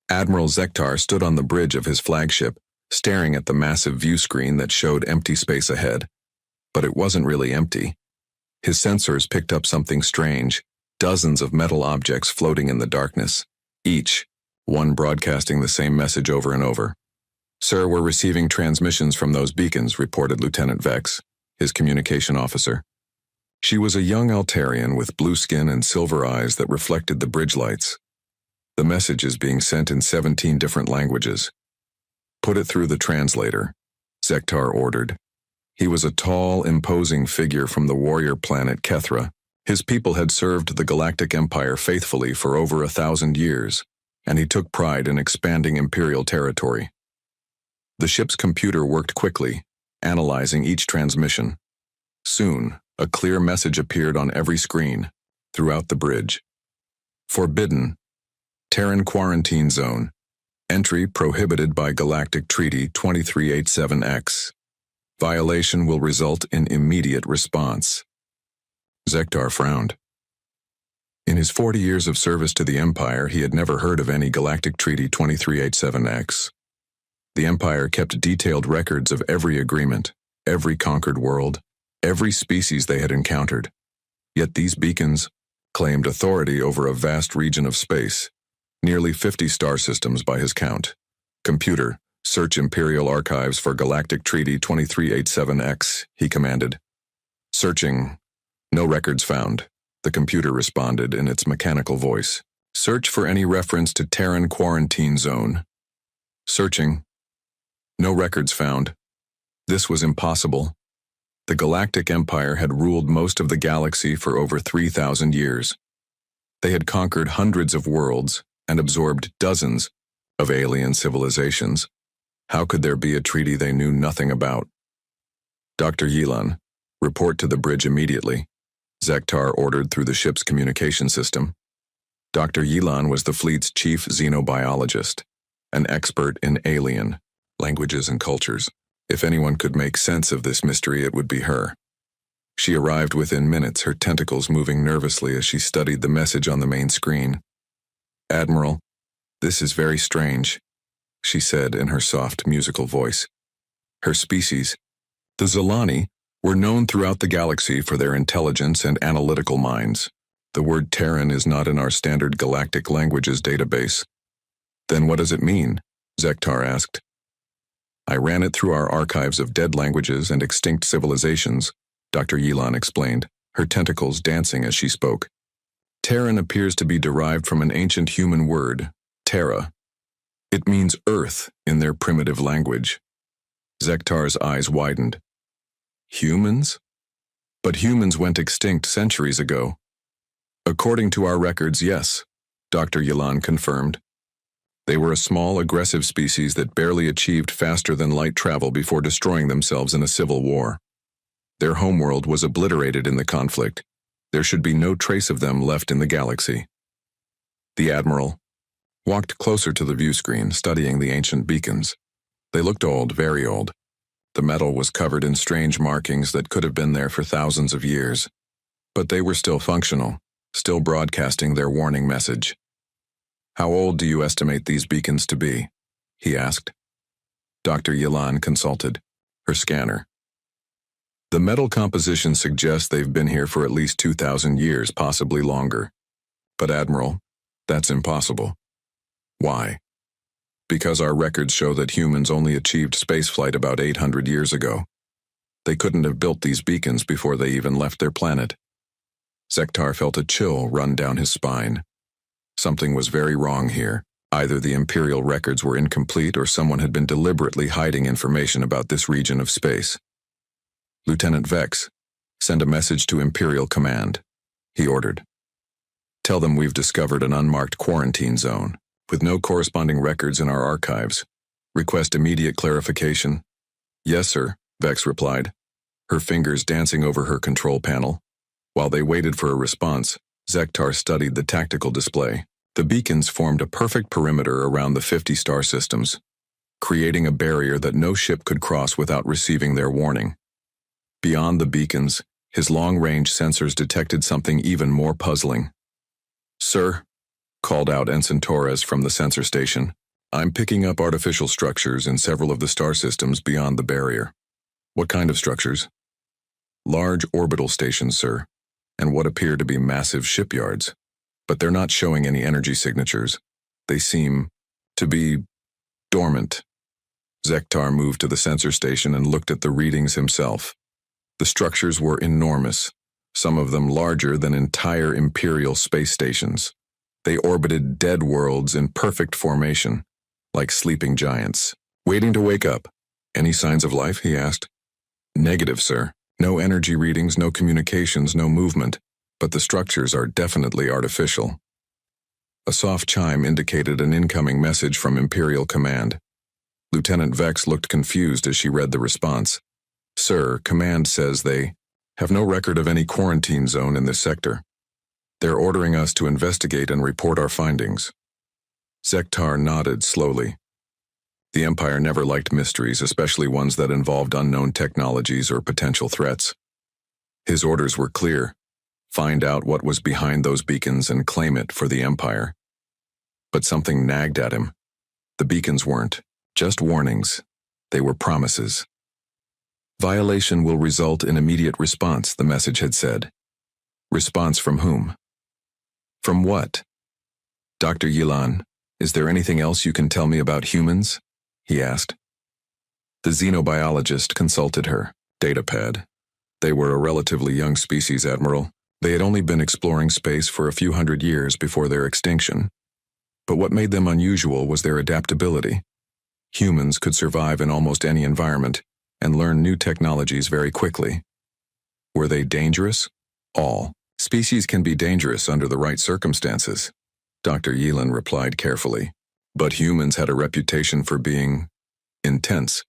Admiral Zektar stood on the bridge of his flagship, staring at the massive view screen that showed empty space ahead. But it wasn't really empty. His sensors picked up something strange, dozens of metal objects floating in the darkness, each one broadcasting the same message over and over. "Sir, we're receiving transmissions from those beacons," reported Lieutenant Vex, his communication officer. She was a young Altarian with blue skin and silver eyes that reflected the bridge lights. "The message is being sent in 17 different languages." "Put it through the translator," Zektar ordered. He was a tall, imposing figure from the warrior planet Kethra. His people had served the Galactic Empire faithfully for over 1,000 years, and he took pride in expanding Imperial territory. The ship's computer worked quickly, analyzing each transmission. Soon, a clear message appeared on every screen, throughout the bridge. "Forbidden. Terran Quarantine Zone. Entry prohibited by Galactic Treaty 2387X. Violation will result in immediate response." Zektar frowned. In his 40 years of service to the Empire, he had never heard of any Galactic Treaty 2387X. The Empire kept detailed records of every agreement, every conquered world, every species they had encountered. Yet these beacons claimed authority over a vast region of space, nearly 50 star systems by his count. "Computer, search Imperial archives for Galactic Treaty 2387X, he commanded. "Searching. No records found," the computer responded in its mechanical voice. "Search for any reference to Terran Quarantine Zone." "Searching. No records found." This was impossible. The Galactic Empire had ruled most of the galaxy for over 3,000 years. They had conquered hundreds of worlds and absorbed dozens of alien civilizations. How could there be a treaty they knew nothing about? "Dr. Yelan, report to the bridge immediately," Zektar ordered through the ship's communication system. Dr. Yelan was the fleet's chief xenobiologist, an expert in alien languages and cultures. If anyone could make sense of this mystery, it would be her. She arrived within minutes, her tentacles moving nervously as she studied the message on the main screen. "Admiral, this is very strange," she said in her soft, musical voice. Her species, the Zilani, were known throughout the galaxy for their intelligence and analytical minds. The word Terran is not in our standard galactic languages database. "Then what does it mean?" Zektar asked. "I ran it through our archives of dead languages and extinct civilizations," Dr. Yelan explained, her tentacles dancing as she spoke. "Terran appears to be derived from an ancient human word, Terra. It means earth in their primitive language." Zektar's eyes widened. "Humans? But humans went extinct centuries ago." "According to our records, yes," Dr. Yelan confirmed. "They were a small, aggressive species that barely achieved faster than light travel before destroying themselves in a civil war. Their homeworld was obliterated in the conflict. There should be no trace of them left in the galaxy." The Admiral walked closer to the view screen, studying the ancient beacons. They looked old, very old. The metal was covered in strange markings that could have been there for thousands of years. But they were still functional, still broadcasting their warning message. "How old do you estimate these beacons to be?" he asked. Dr. Yelan consulted her scanner. "The metal composition suggests they've been here for at least 2,000 years, possibly longer. But Admiral, that's impossible." "Why?" "Because our records show that humans only achieved spaceflight about 800 years ago. They couldn't have built these beacons before they even left their planet." Zektar felt a chill run down his spine. Something was very wrong here. Either the Imperial records were incomplete or someone had been deliberately hiding information about this region of space. "Lieutenant Vex, send a message to Imperial Command," he ordered. "Tell them we've discovered an unmarked quarantine zone, with no corresponding records in our archives. Request immediate clarification." "Yes, sir," Vex replied, her fingers dancing over her control panel. While they waited for a response, Zektar studied the tactical display. The beacons formed a perfect perimeter around the 50 star systems, creating a barrier that no ship could cross without receiving their warning. Beyond the beacons, his long-range sensors detected something even more puzzling. "Sir, called out Ensign Torres from the sensor station. I'm picking up artificial structures in several of the star systems beyond the barrier. What kind of structures? Large orbital stations, sir, and what appear to be massive shipyards. But they're not showing any energy signatures. They seem to be dormant. Zektar moved to the sensor station and looked at the readings himself. The structures were enormous, some of them larger than entire Imperial space stations. They orbited dead worlds in perfect formation, like sleeping giants, waiting to wake up. Any signs of life, he asked. Negative, sir. No energy readings, no communications, no movement, but the structures are definitely artificial. A soft chime indicated an incoming message from Imperial Command. Lieutenant Vex looked confused as she read the response. Sir, Command says they have no record of any quarantine zone in this sector. They're ordering us to investigate and report our findings. Zektar nodded slowly. The Empire never liked mysteries, especially ones that involved unknown technologies or potential threats. His orders were clear. Find out what was behind those beacons and claim it for the Empire. But something nagged at him. The beacons weren't just warnings. They were promises. Violation will result in immediate response, the message had said. Response from whom? From what? Dr. Yilan, is there anything else you can tell me about humans? He asked. The xenobiologist consulted her datapad. They were a relatively young species, Admiral. They had only been exploring space for a few hundred years before their extinction. But what made them unusual was their adaptability. Humans could survive in almost any environment and learn new technologies very quickly. Were they dangerous? All species can be dangerous under the right circumstances, Dr. Yilan replied carefully. But humans had a reputation for being intense.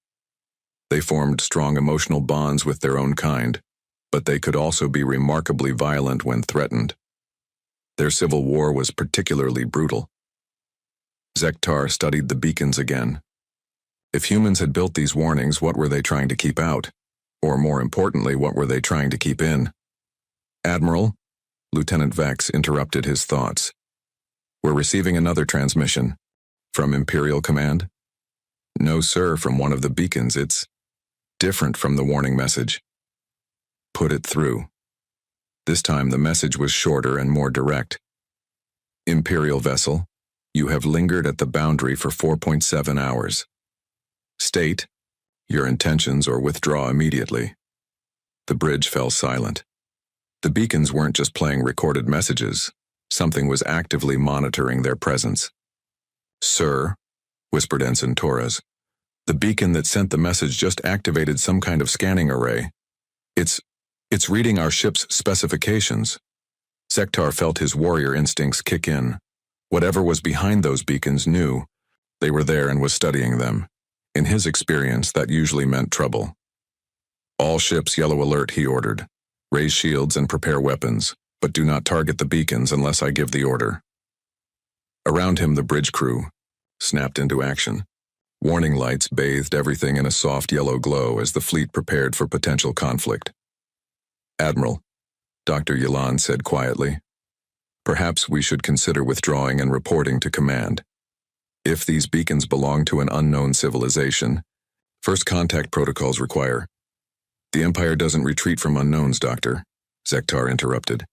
They formed strong emotional bonds with their own kind, but they could also be remarkably violent when threatened. Their civil war was particularly brutal. Zektar studied the beacons again. If humans had built these warnings, what were they trying to keep out? Or more importantly, what were they trying to keep in? Admiral, Lieutenant Vex interrupted his thoughts. We're receiving another transmission. From Imperial Command? No, sir, from one of the beacons. It's different from the warning message. Put it through. This time the message was shorter and more direct. Imperial vessel, you have lingered at the boundary for 4.7 hours. State your intentions or withdraw immediately. The bridge fell silent. The beacons weren't just playing recorded messages. Something was actively monitoring their presence. Sir, whispered Ensign Torres, the beacon that sent the message just activated some kind of scanning array. It's reading our ship's specifications. Zektar felt his warrior instincts kick in. Whatever was behind those beacons knew they were there and was studying them. In his experience, that usually meant trouble. All ships yellow alert, he ordered. Raise shields and prepare weapons, but do not target the beacons unless I give the order. Around him, the bridge crew snapped into action. Warning lights bathed everything in a soft yellow glow as the fleet prepared for potential conflict. Admiral, Dr. Yilan said quietly, perhaps we should consider withdrawing and reporting to command. If these beacons belong to an unknown civilization, first contact protocols require. The Empire doesn't retreat from unknowns, Doctor, Zektar interrupted.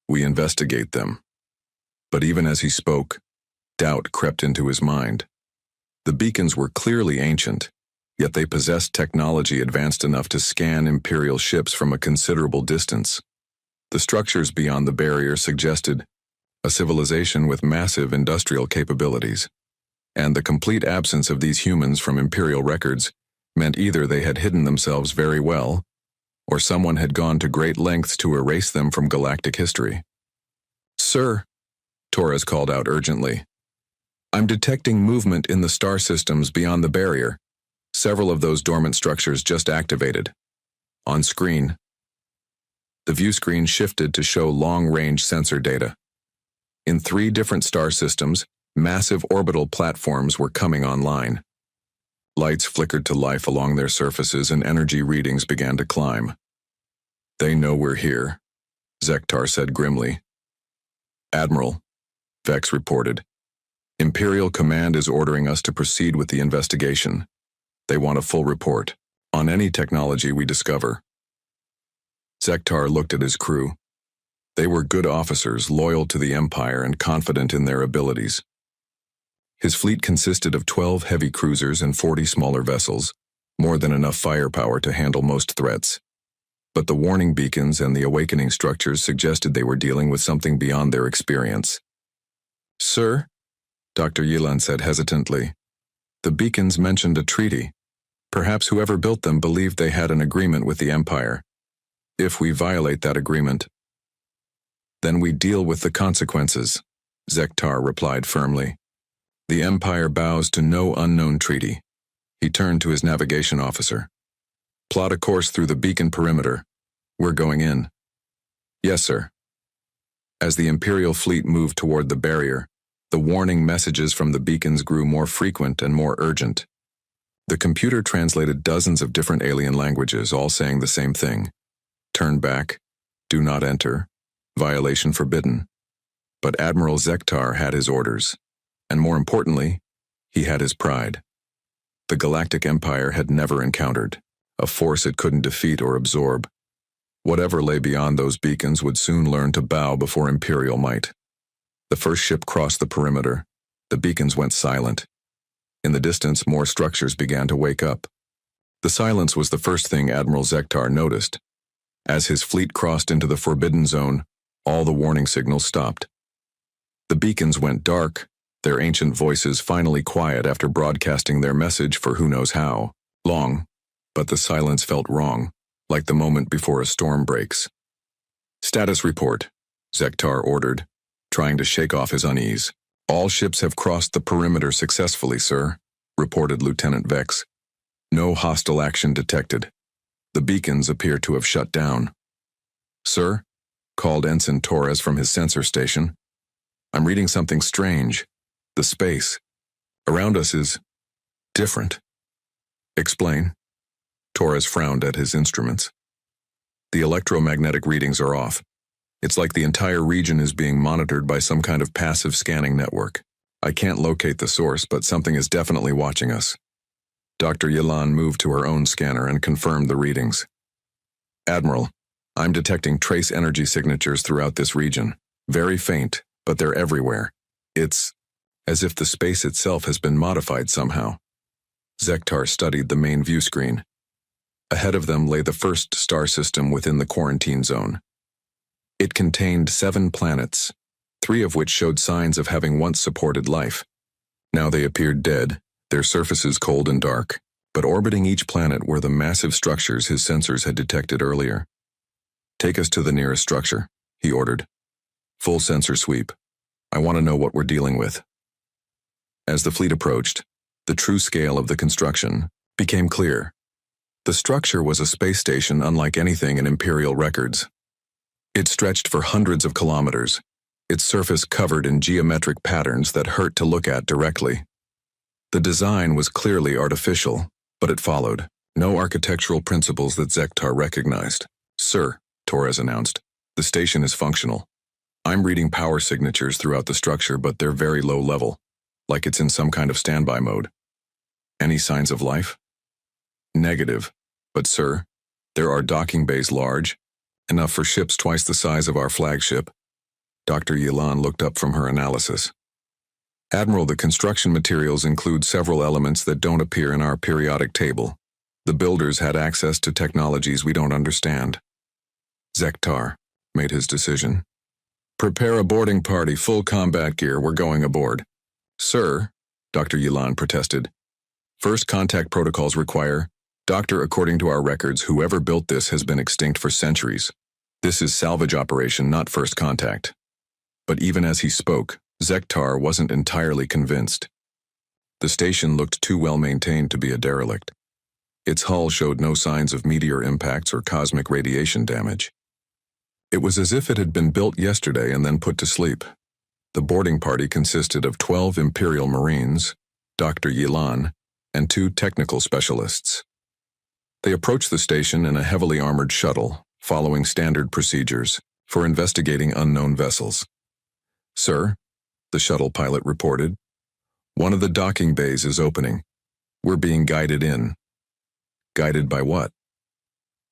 We investigate them. But even as he spoke, doubt crept into his mind. The beacons were clearly ancient, yet they possessed technology advanced enough to scan Imperial ships from a considerable distance. The structures beyond the barrier suggested a civilization with massive industrial capabilities. And the complete absence of these humans from Imperial records meant either they had hidden themselves very well, or someone had gone to great lengths to erase them from galactic history. Sir, Torres called out urgently, I'm detecting movement in the star systems beyond the barrier. Several of those dormant structures just activated. On screen. The view screen shifted to show long-range sensor data. In 3 different star systems, massive orbital platforms were coming online. Lights flickered to life along their surfaces and energy readings began to climb. They know we're here, Zektar said grimly. Admiral, Vex reported. Imperial Command is ordering us to proceed with the investigation. They want a full report on any technology we discover. Zektar looked at his crew. They were good officers, loyal to the Empire and confident in their abilities. His fleet consisted of 12 heavy cruisers and 40 smaller vessels, more than enough firepower to handle most threats. But the warning beacons and the awakening structures suggested they were dealing with something beyond their experience. "Sir," Dr. Yilan said hesitantly, "the beacons mentioned a treaty. Perhaps whoever built them believed they had an agreement with the Empire. If we violate that agreement, then we deal with the consequences," Zektar replied firmly. "The Empire bows to no unknown treaty." He turned to his navigation officer. "Plot a course through the beacon perimeter. We're going in." "Yes, sir." As the Imperial fleet moved toward the barrier, the warning messages from the beacons grew more frequent and more urgent. The computer translated dozens of different alien languages, all saying the same thing. Turn back, do not enter, violation forbidden. But Admiral Zektar had his orders, and more importantly, he had his pride. The Galactic Empire had never encountered a force it couldn't defeat or absorb. Whatever lay beyond those beacons would soon learn to bow before Imperial might. The first ship crossed the perimeter. The beacons went silent. In the distance, more structures began to wake up. The silence was the first thing Admiral Zektar noticed. As his fleet crossed into the forbidden zone, all the warning signals stopped. The beacons went dark, their ancient voices finally quiet after broadcasting their message for who knows how long, but the silence felt wrong, like the moment before a storm breaks. "Status report," Zektar ordered, trying to shake off his unease. "All ships have crossed the perimeter successfully, sir," reported Lieutenant Vex. "No hostile action detected. The beacons appear to have shut down." "Sir," called Ensign Torres from his sensor station, "I'm reading something strange. The space around us is different." "Explain." Torres frowned at his instruments. "The electromagnetic readings are off. It's like the entire region is being monitored by some kind of passive scanning network. I can't locate the source, but something is definitely watching us." Dr. Yilan moved to her own scanner and confirmed the readings. "Admiral, I'm detecting trace energy signatures throughout this region. Very faint, but they're everywhere. It's as if the space itself has been modified somehow." Zektar studied the main view screen. Ahead of them lay the first star system within the quarantine zone. It contained 7 planets, 3 of which showed signs of having once supported life. Now they appeared dead, their surfaces cold and dark, but orbiting each planet were the massive structures his sensors had detected earlier. "Take us to the nearest structure," he ordered. "Full sensor sweep. I want to know what we're dealing with." As the fleet approached, the true scale of the construction became clear. The structure was a space station unlike anything in Imperial records. It stretched for hundreds of kilometers, its surface covered in geometric patterns that hurt to look at directly. The design was clearly artificial, but it followed no architectural principles that Zektar recognized. "Sir," Torres announced, "the station is functional. I'm reading power signatures throughout the structure, but they're very low level, like it's in some kind of standby mode." "Any signs of life?" "Negative, but sir, there are docking bays large, enough for ships twice the size of our flagship." Dr. Yilan looked up from her analysis. "Admiral, the construction materials include several elements that don't appear in our periodic table. The builders had access to technologies we don't understand." Zektar made his decision. "Prepare a boarding party, full combat gear, we're going aboard." "Sir," Dr. Yilan protested, "first contact protocols require, Doctor, according to our records, whoever built this has been extinct for centuries. This is salvage operation, not first contact." But even as he spoke, Zektar wasn't entirely convinced. The station looked too well maintained to be a derelict. Its hull showed no signs of meteor impacts or cosmic radiation damage. It was as if it had been built yesterday and then put to sleep. The boarding party consisted of 12 Imperial Marines, Dr. Yilan, and 2 technical specialists. They approached the station in a heavily armored shuttle, following standard procedures for investigating unknown vessels. "Sir," the shuttle pilot reported. One of the docking bays is opening. We're being guided in. Guided by what?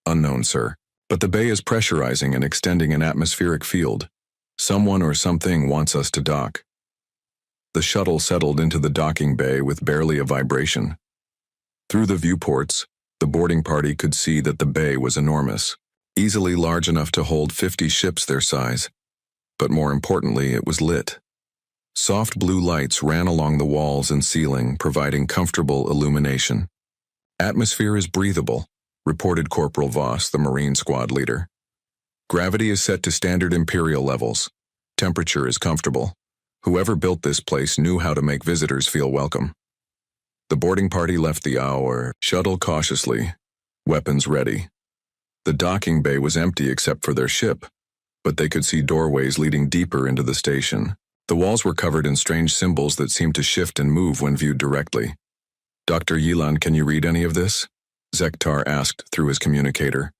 Unknown, sir. But the bay is pressurizing and extending an atmospheric field. Someone or something wants us to dock. The shuttle settled into the docking bay with barely a vibration. Through the viewports, the boarding party could see that the bay was enormous, easily large enough to hold 50 ships their size. But more importantly, it was lit. Soft blue lights ran along the walls and ceiling, providing comfortable illumination. Atmosphere is breathable, reported Corporal Voss, the Marine Squad leader. Gravity is set to standard Imperial levels. Temperature is comfortable. Whoever built this place knew how to make visitors feel welcome. The boarding party left the hour shuttle cautiously, weapons ready. The docking bay was empty except for their ship, but they could see doorways leading deeper into the station. The walls were covered in strange symbols that seemed to shift and move when viewed directly. Dr. Yilan, can you read any of this? Zektar asked through his communicator.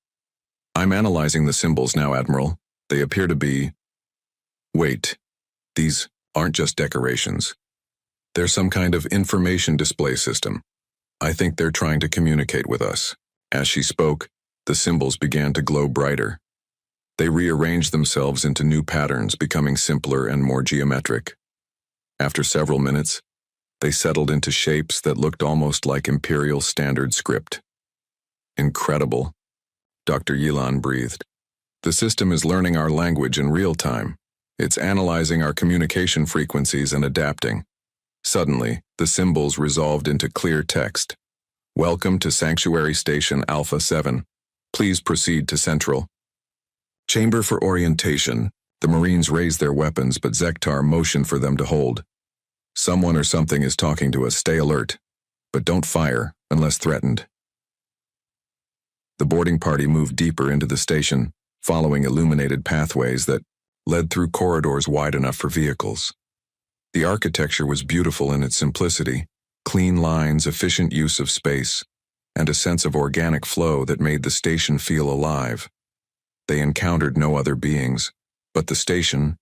I'm analyzing the symbols now, Admiral. They appear to be... Wait, these aren't just decorations. They're some kind of information display system. I think they're trying to communicate with us. As she spoke, the symbols began to glow brighter. They rearranged themselves into new patterns, becoming simpler and more geometric. After several minutes, they settled into shapes that looked almost like Imperial Standard script. Incredible, Dr. Yilan breathed. The system is learning our language in real time. It's analyzing our communication frequencies and adapting. Suddenly, the symbols resolved into clear text. Welcome to Sanctuary Station Alpha 7. Please proceed to Central. Chamber for orientation. The Marines raised their weapons, but Zektar motioned for them to hold. Someone or something is talking to us. Stay alert, but don't fire unless threatened. The boarding party moved deeper into the station, following illuminated pathways that led through corridors wide enough for vehicles. The architecture was beautiful in its simplicity, clean lines, efficient use of space, and a sense of organic flow that made the station feel alive. They encountered no other beings, but the station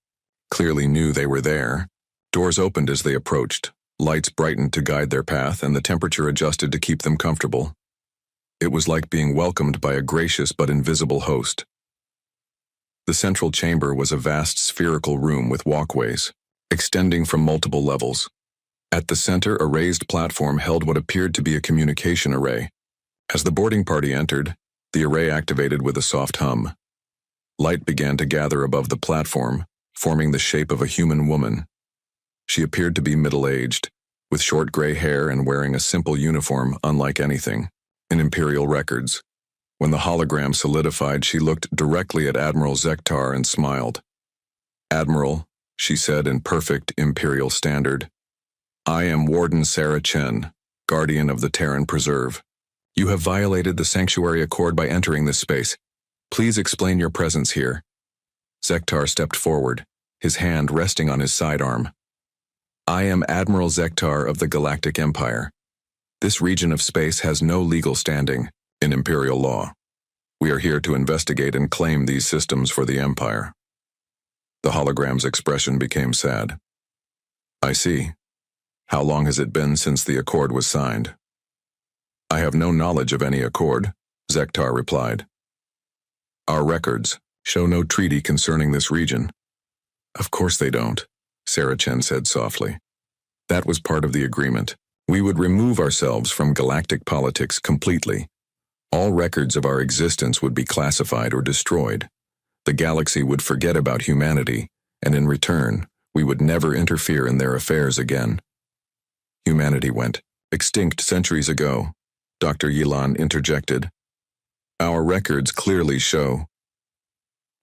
clearly knew they were there. Doors opened as they approached, lights brightened to guide their path, and the temperature adjusted to keep them comfortable. It was like being welcomed by a gracious but invisible host. The central chamber was a vast spherical room with walkways, extending from multiple levels. At the center, a raised platform held what appeared to be a communication array. As the boarding party entered, the array activated with a soft hum. Light began to gather above the platform, forming the shape of a human woman. She appeared to be middle-aged, with short gray hair and wearing a simple uniform unlike anything in Imperial records. When the hologram solidified, she looked directly at Admiral Zektar and smiled. "Admiral," she said in perfect Imperial standard, "I am Warden Sarah Chen, Guardian of the Terran Preserve. You have violated the Sanctuary Accord by entering this space. Please explain your presence here." Zektar stepped forward, his hand resting on his sidearm. "I am Admiral Zektar of the Galactic Empire. This region of space has no legal standing in Imperial law. We are here to investigate and claim these systems for the Empire." The hologram's expression became sad. "I see. How long has it been since the accord was signed?" "I have no knowledge of any accord," Zektar replied. "Our records show no treaty concerning this region." "Of course they don't," Sarah Chen said softly. "That was part of the agreement. We would remove ourselves from galactic politics completely. All records of our existence would be classified or destroyed. The galaxy would forget about humanity, and in return, we would never interfere in their affairs again." "Humanity went extinct centuries ago," Dr. Yilan interjected. "Our records clearly show."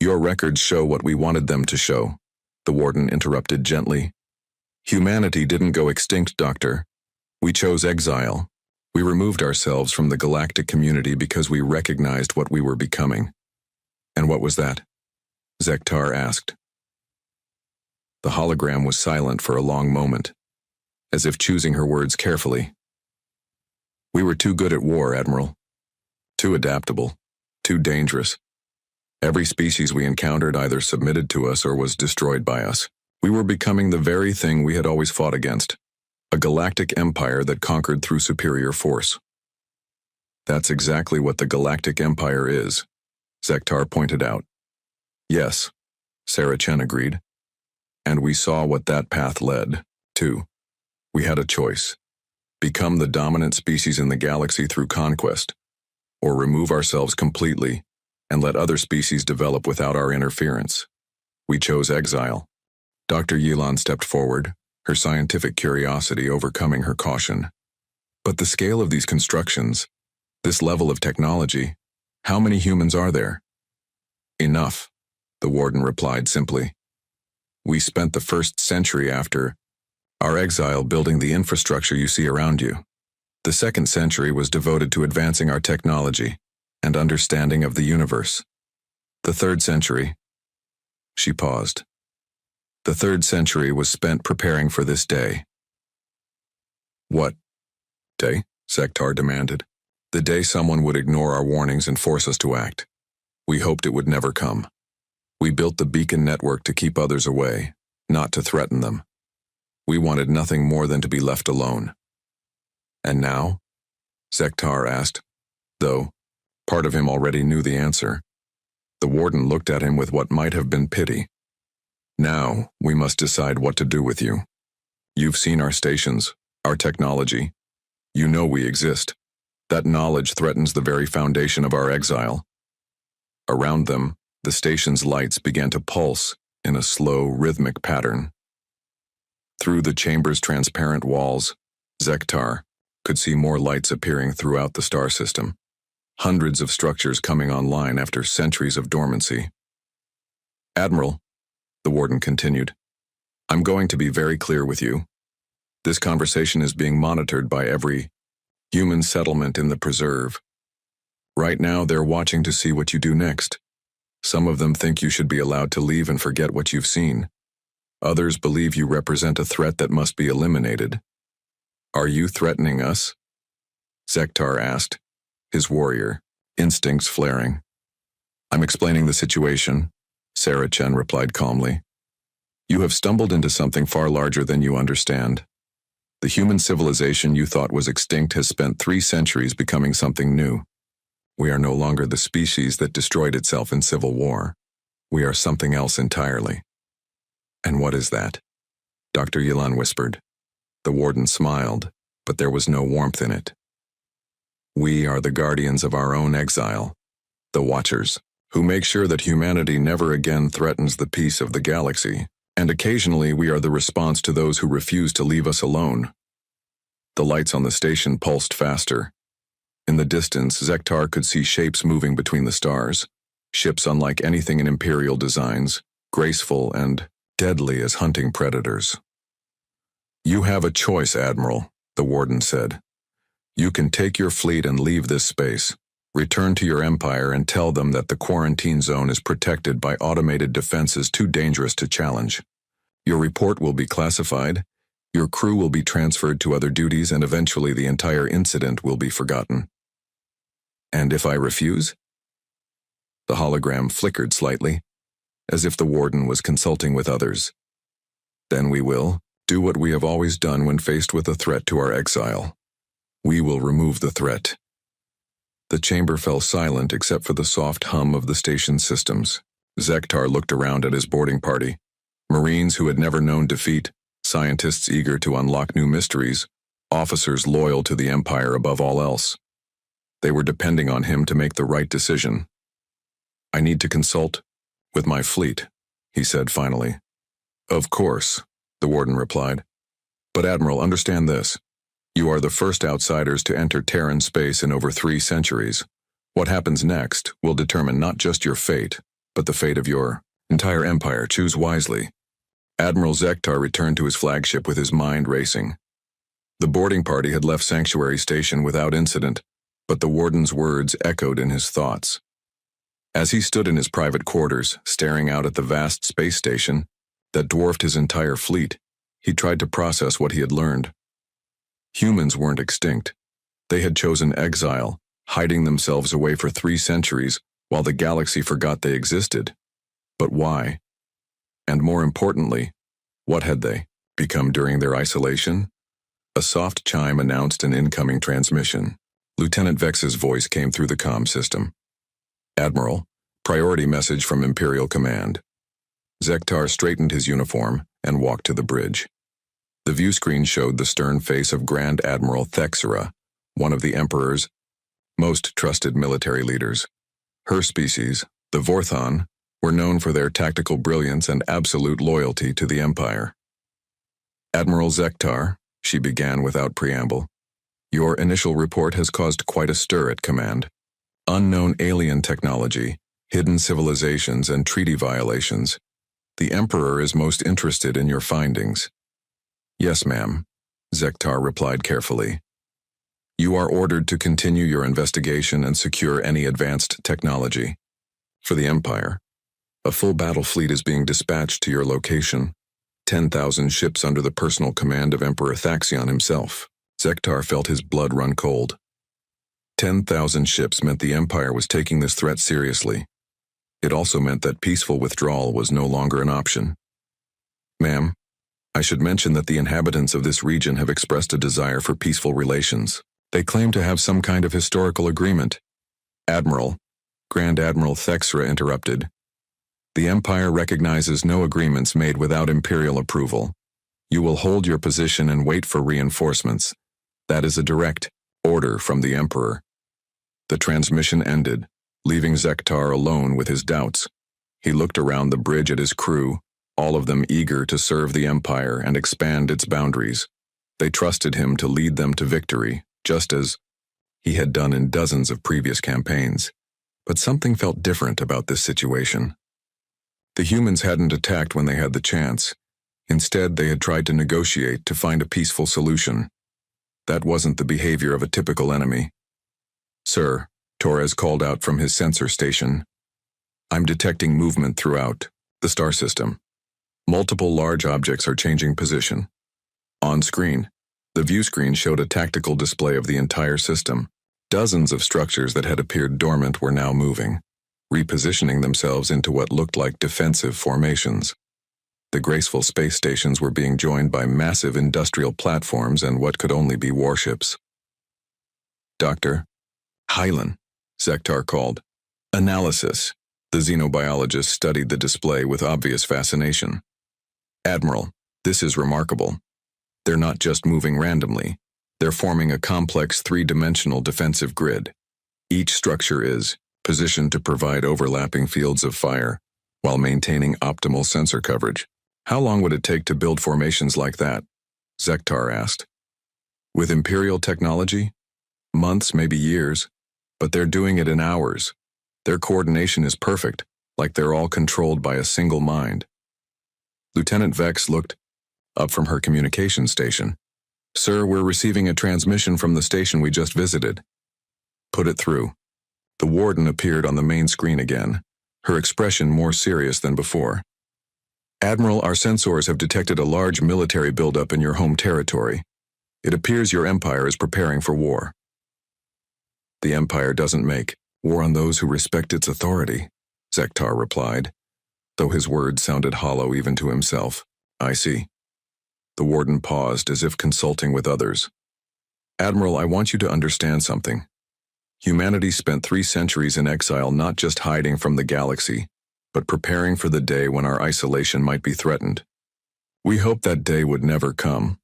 "Your records show what we wanted them to show," the warden interrupted gently. "Humanity didn't go extinct, Doctor. We chose exile. We removed ourselves from the galactic community because we recognized what we were becoming." "And what was that?" Zektar asked. The hologram was silent for a long moment, as if choosing her words carefully. "We were too good at war, Admiral. Too adaptable. Too dangerous. Every species we encountered either submitted to us or was destroyed by us. We were becoming the very thing we had always fought against, a galactic empire that conquered through superior force. That's exactly what the Galactic Empire is, Zektar pointed out. Yes, Sarah Chen agreed. And we saw what that path led to. We had a choice. Become the dominant species in the galaxy through conquest, or remove ourselves completely and let other species develop without our interference. We chose exile. Dr. Yilan stepped forward, her scientific curiosity overcoming her caution. But the scale of these constructions, this level of technology, how many humans are there? Enough, the warden replied simply. We spent the first century after our exile building the infrastructure you see around you. The second century was devoted to advancing our technology and understanding of the universe. The third century, she paused. The third century was spent preparing for this day. What day? Zektar demanded. The day someone would ignore our warnings and force us to act. We hoped it would never come. We built the beacon network to keep others away, not to threaten them. We wanted nothing more than to be left alone. And now? Zektar asked, though part of him already knew the answer. The warden looked at him with what might have been pity. Now, we must decide what to do with you. You've seen our stations, our technology. You know we exist. That knowledge threatens the very foundation of our exile. Around them, the station's lights began to pulse in a slow, rhythmic pattern. Through the chamber's transparent walls, Zektar could see more lights appearing throughout the star system. Hundreds of structures coming online after centuries of dormancy. Admiral, the warden continued, I'm going to be very clear with you. This conversation is being monitored by every human settlement in the preserve. Right now, they're watching to see what you do next. Some of them think you should be allowed to leave and forget what you've seen. Others believe you represent a threat that must be eliminated. Are you threatening us? Zektar asked, his warrior instincts flaring. I'm explaining the situation, Sarah Chen replied calmly. You have stumbled into something far larger than you understand. The human civilization you thought was extinct has spent 3 centuries becoming something new. We are no longer the species that destroyed itself in civil war. We are something else entirely. And what is that? Dr. Yilan whispered. The warden smiled, but there was no warmth in it. We are the guardians of our own exile, the Watchers, who make sure that humanity never again threatens the peace of the galaxy, and occasionally we are the response to those who refuse to leave us alone. The lights on the station pulsed faster. In the distance, Zektar could see shapes moving between the stars, ships unlike anything in Imperial designs, graceful and deadly as hunting predators. You have a choice, Admiral, the warden said. You can take your fleet and leave this space, return to your empire and tell them that the quarantine zone is protected by automated defenses too dangerous to challenge. Your report will be classified, your crew will be transferred to other duties, and eventually the entire incident will be forgotten. And if I refuse? The hologram flickered slightly, as if the warden was consulting with others. Then we will do what we have always done when faced with a threat to our exile. We will remove the threat. The chamber fell silent except for the soft hum of the station's systems. Zektar looked around at his boarding party. Marines who had never known defeat, scientists eager to unlock new mysteries, officers loyal to the Empire above all else. They were depending on him to make the right decision. I need to consult with my fleet, he said finally. Of course, the warden replied. But Admiral, understand this. You are the first outsiders to enter Terran space in over 3 centuries. What happens next will determine not just your fate, but the fate of your entire empire. Choose wisely. Admiral Zektar returned to his flagship with his mind racing. The boarding party had left Sanctuary Station without incident, but the warden's words echoed in his thoughts. As he stood in his private quarters, staring out at the vast space station that dwarfed his entire fleet, he tried to process what he had learned. Humans weren't extinct. They had chosen exile, hiding themselves away for 3 centuries while the galaxy forgot they existed. But why? And more importantly, What had they become during their isolation? A soft chime announced an incoming transmission. Lieutenant Vex's voice came through the comm system. Admiral, priority message from Imperial Command. Zektar straightened his uniform and walked to the bridge. The view screen showed the stern face of Grand Admiral Thexera, one of the Emperor's most trusted military leaders. Her species, the Vorthon, were known for their tactical brilliance and absolute loyalty to the Empire. Admiral Zektar, she began without preamble, your initial report has caused quite a stir at command. Unknown alien technology, hidden civilizations, and treaty violations. The Emperor is most interested in your findings. Yes, ma'am, Zektar replied carefully. You are ordered to continue your investigation and secure any advanced technology. For the Empire, a full battle fleet is being dispatched to your location. 10,000 ships under the personal command of Emperor Thaxion himself. Zektar felt his blood run cold. 10,000 ships meant the Empire was taking this threat seriously. It also meant that peaceful withdrawal was no longer an option. Ma'am, I should mention that the inhabitants of this region have expressed a desire for peaceful relations. They claim to have some kind of historical agreement. Admiral, Grand Admiral Thexera interrupted. The Empire recognizes no agreements made without Imperial approval. You will hold your position and wait for reinforcements. That is a direct order from the Emperor. The transmission ended, leaving Zektar alone with his doubts. He looked around the bridge at his crew, all of them eager to serve the Empire and expand its boundaries. They trusted him to lead them to victory, just as he had done in dozens of previous campaigns. But something felt different about this situation. The humans hadn't attacked when they had the chance. Instead, they had tried to negotiate to find a peaceful solution. That wasn't the behavior of a typical enemy. Sir, Torres called out from his sensor station. I'm detecting movement throughout the star system. Multiple large objects are changing position. On screen, the view screen showed a tactical display of the entire system. Dozens of structures that had appeared dormant were now moving, repositioning themselves into what looked like defensive formations. The graceful space stations were being joined by massive industrial platforms and what could only be warships. Dr. Hylan, Zektar called. Analysis. The xenobiologist studied the display with obvious fascination. Admiral, this is remarkable. They're not just moving randomly. They're forming a complex three-dimensional defensive grid. Each structure is positioned to provide overlapping fields of fire while maintaining optimal sensor coverage. How long would it take to build formations like that? Zektar asked. With Imperial technology? Months, maybe years, but they're doing it in hours. Their coordination is perfect, like they're all controlled by a single mind. Lieutenant Vex looked up from her communication station. Sir, we're receiving a transmission from the station we just visited. Put it through. The warden appeared on the main screen again, her expression more serious than before. Admiral, our sensors have detected a large military buildup in your home territory. It appears your empire is preparing for war. The empire doesn't make war on those who respect its authority, Zektar replied, though his words sounded hollow even to himself. I see. The warden paused as if consulting with others. Admiral, I want you to understand something. Humanity spent 3 centuries in exile, not just hiding from the galaxy, but preparing for the day when our isolation might be threatened. We hoped that day would never come.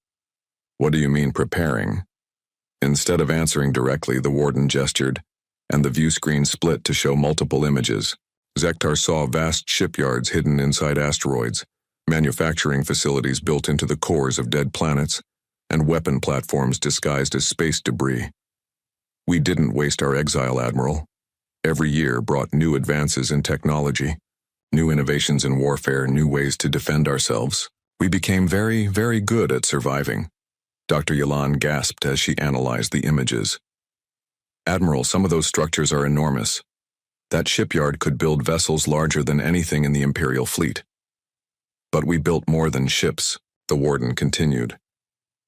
What do you mean preparing? Instead of answering directly, the warden gestured, and the view screen split to show multiple images. Zektar saw vast shipyards hidden inside asteroids, manufacturing facilities built into the cores of dead planets, and weapon platforms disguised as space debris. We didn't waste our exile, Admiral. Every year brought new advances in technology, new innovations in warfare, new ways to defend ourselves. We became very, very good at surviving. Dr. Yalan gasped as she analyzed the images. Admiral, some of those structures are enormous. That shipyard could build vessels larger than anything in the Imperial fleet. But we built more than ships, the warden continued.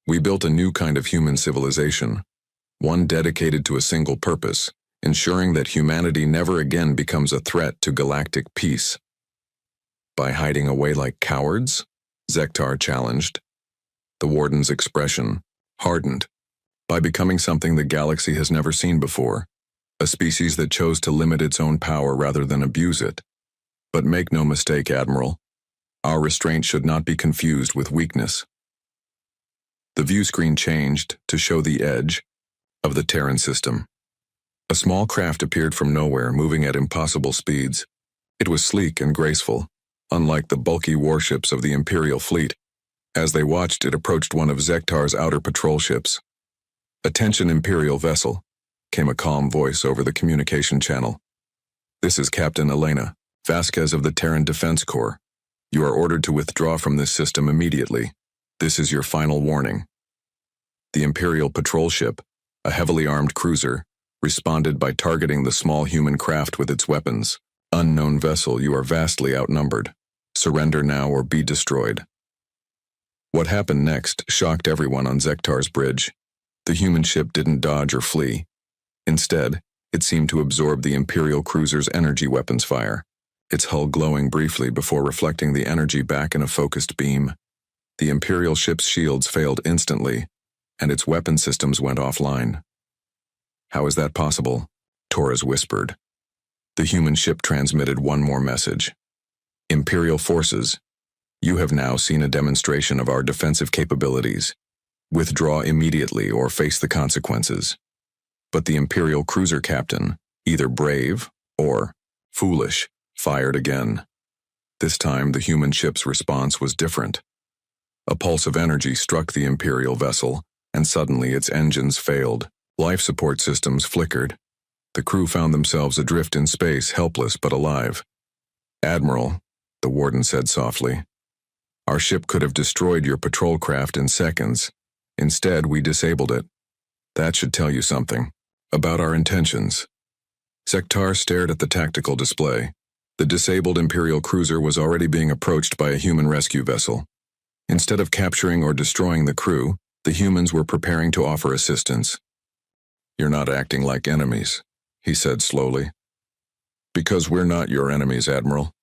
We built a new kind of human civilization, one dedicated to a single purpose, ensuring that humanity never again becomes a threat to galactic peace. By hiding away like cowards? Zektar challenged. The warden's expression hardened. By becoming something the galaxy has never seen before, a species that chose to limit its own power rather than abuse it. But make no mistake, Admiral, our restraint should not be confused with weakness. The view screen changed to show the edge of the Terran system. A small craft appeared from nowhere, moving at impossible speeds. It was sleek and graceful, unlike the bulky warships of the Imperial fleet. As they watched, it approached one of Zektar's outer patrol ships. "Attention, Imperial vessel," came a calm voice over the communication channel. "This is Captain Elena Vasquez of the Terran Defense Corps. You are ordered to withdraw from this system immediately. This is your final warning." The Imperial patrol ship, a heavily armed cruiser, responded by targeting the small human craft with its weapons. "Unknown vessel, you are vastly outnumbered. Surrender now or be destroyed." What happened next shocked everyone on Zektar's bridge. The human ship didn't dodge or flee. Instead, it seemed to absorb the Imperial cruiser's energy weapons fire, its hull glowing briefly before reflecting the energy back in a focused beam. The Imperial ship's shields failed instantly, and its weapon systems went offline. "How is that possible?" Torres whispered. The human ship transmitted one more message. "Imperial forces, you have now seen a demonstration of our defensive capabilities. Withdraw immediately or face the consequences." But the Imperial cruiser captain, either brave or foolish, fired again. This time, the human ship's response was different. A pulse of energy struck the Imperial vessel, and suddenly its engines failed. Life support systems flickered. The crew found themselves adrift in space, helpless but alive. "Admiral," the warden said softly, "our ship could have destroyed your patrol craft in seconds. Instead, we disabled it. That should tell you something about our intentions." Zektar stared at the tactical display. The disabled Imperial cruiser was already being approached by a human rescue vessel. Instead of capturing or destroying the crew, the humans were preparing to offer assistance. "You're not acting like enemies," he said slowly. "Because we're not your enemies, Admiral.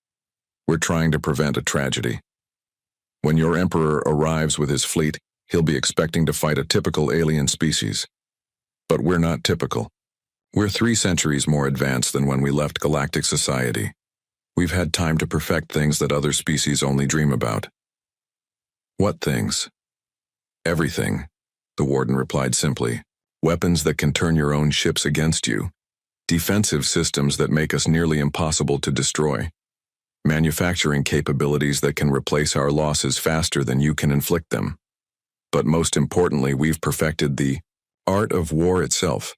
We're trying to prevent a tragedy. When your Emperor arrives with his fleet, he'll be expecting to fight a typical alien species. But we're not typical. We're 3 centuries more advanced than when we left Galactic society. We've had time to perfect things that other species only dream about." "What things?" "Everything," the warden replied simply. "Weapons that can turn your own ships against you. Defensive systems that make us nearly impossible to destroy. Manufacturing capabilities that can replace our losses faster than you can inflict them. But most importantly, we've perfected the art of war itself."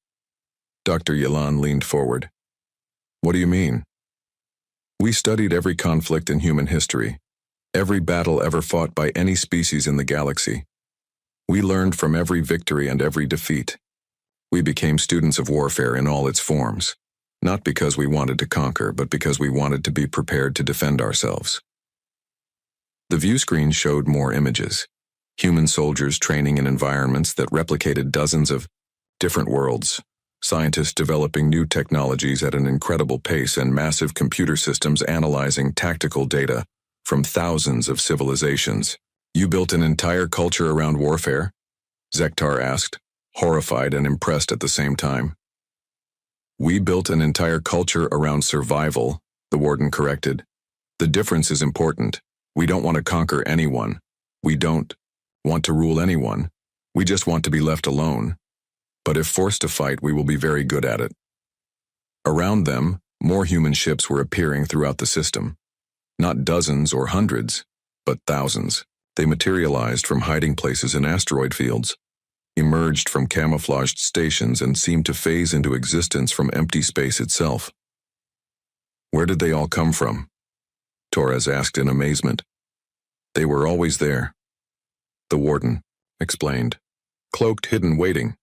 Dr. Yalan leaned forward. "What do you mean?" "We studied every conflict in human history, every battle ever fought by any species in the galaxy. We learned from every victory and every defeat. We became students of warfare in all its forms, not because we wanted to conquer, but because we wanted to be prepared to defend ourselves." The view screen showed more images. Human soldiers training in environments that replicated dozens of different worlds, scientists developing new technologies at an incredible pace, and massive computer systems analyzing tactical data from thousands of civilizations. "You built an entire culture around warfare?" Zektar asked, horrified and impressed at the same time. "We built an entire culture around survival," the warden corrected. "The difference is important. We don't want to conquer anyone. We don't want to rule anyone. We just want to be left alone. But if forced to fight, we will be very good at it." Around them, more human ships were appearing throughout the system. Not dozens or hundreds, but thousands. They materialized from hiding places in asteroid fields, emerged from camouflaged stations, and seemed to phase into existence from empty space itself. "Where did they all come from?" Torres asked in amazement. "They were always there," the warden explained. "Cloaked, hidden, waiting.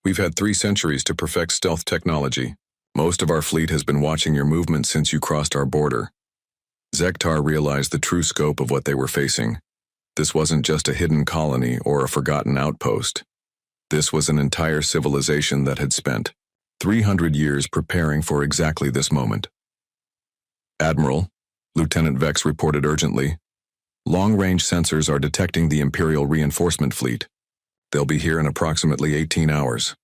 We've had 3 centuries to perfect stealth technology. Most of our fleet has been watching your movements since you crossed our border." Zektar realized the true scope of what they were facing. This wasn't just a hidden colony or a forgotten outpost. This was an entire civilization that had spent 300 years preparing for exactly this moment. "Admiral," Lieutenant Vex reported urgently, Long-range sensors are detecting the Imperial reinforcement fleet. They'll be here in approximately 18 hours.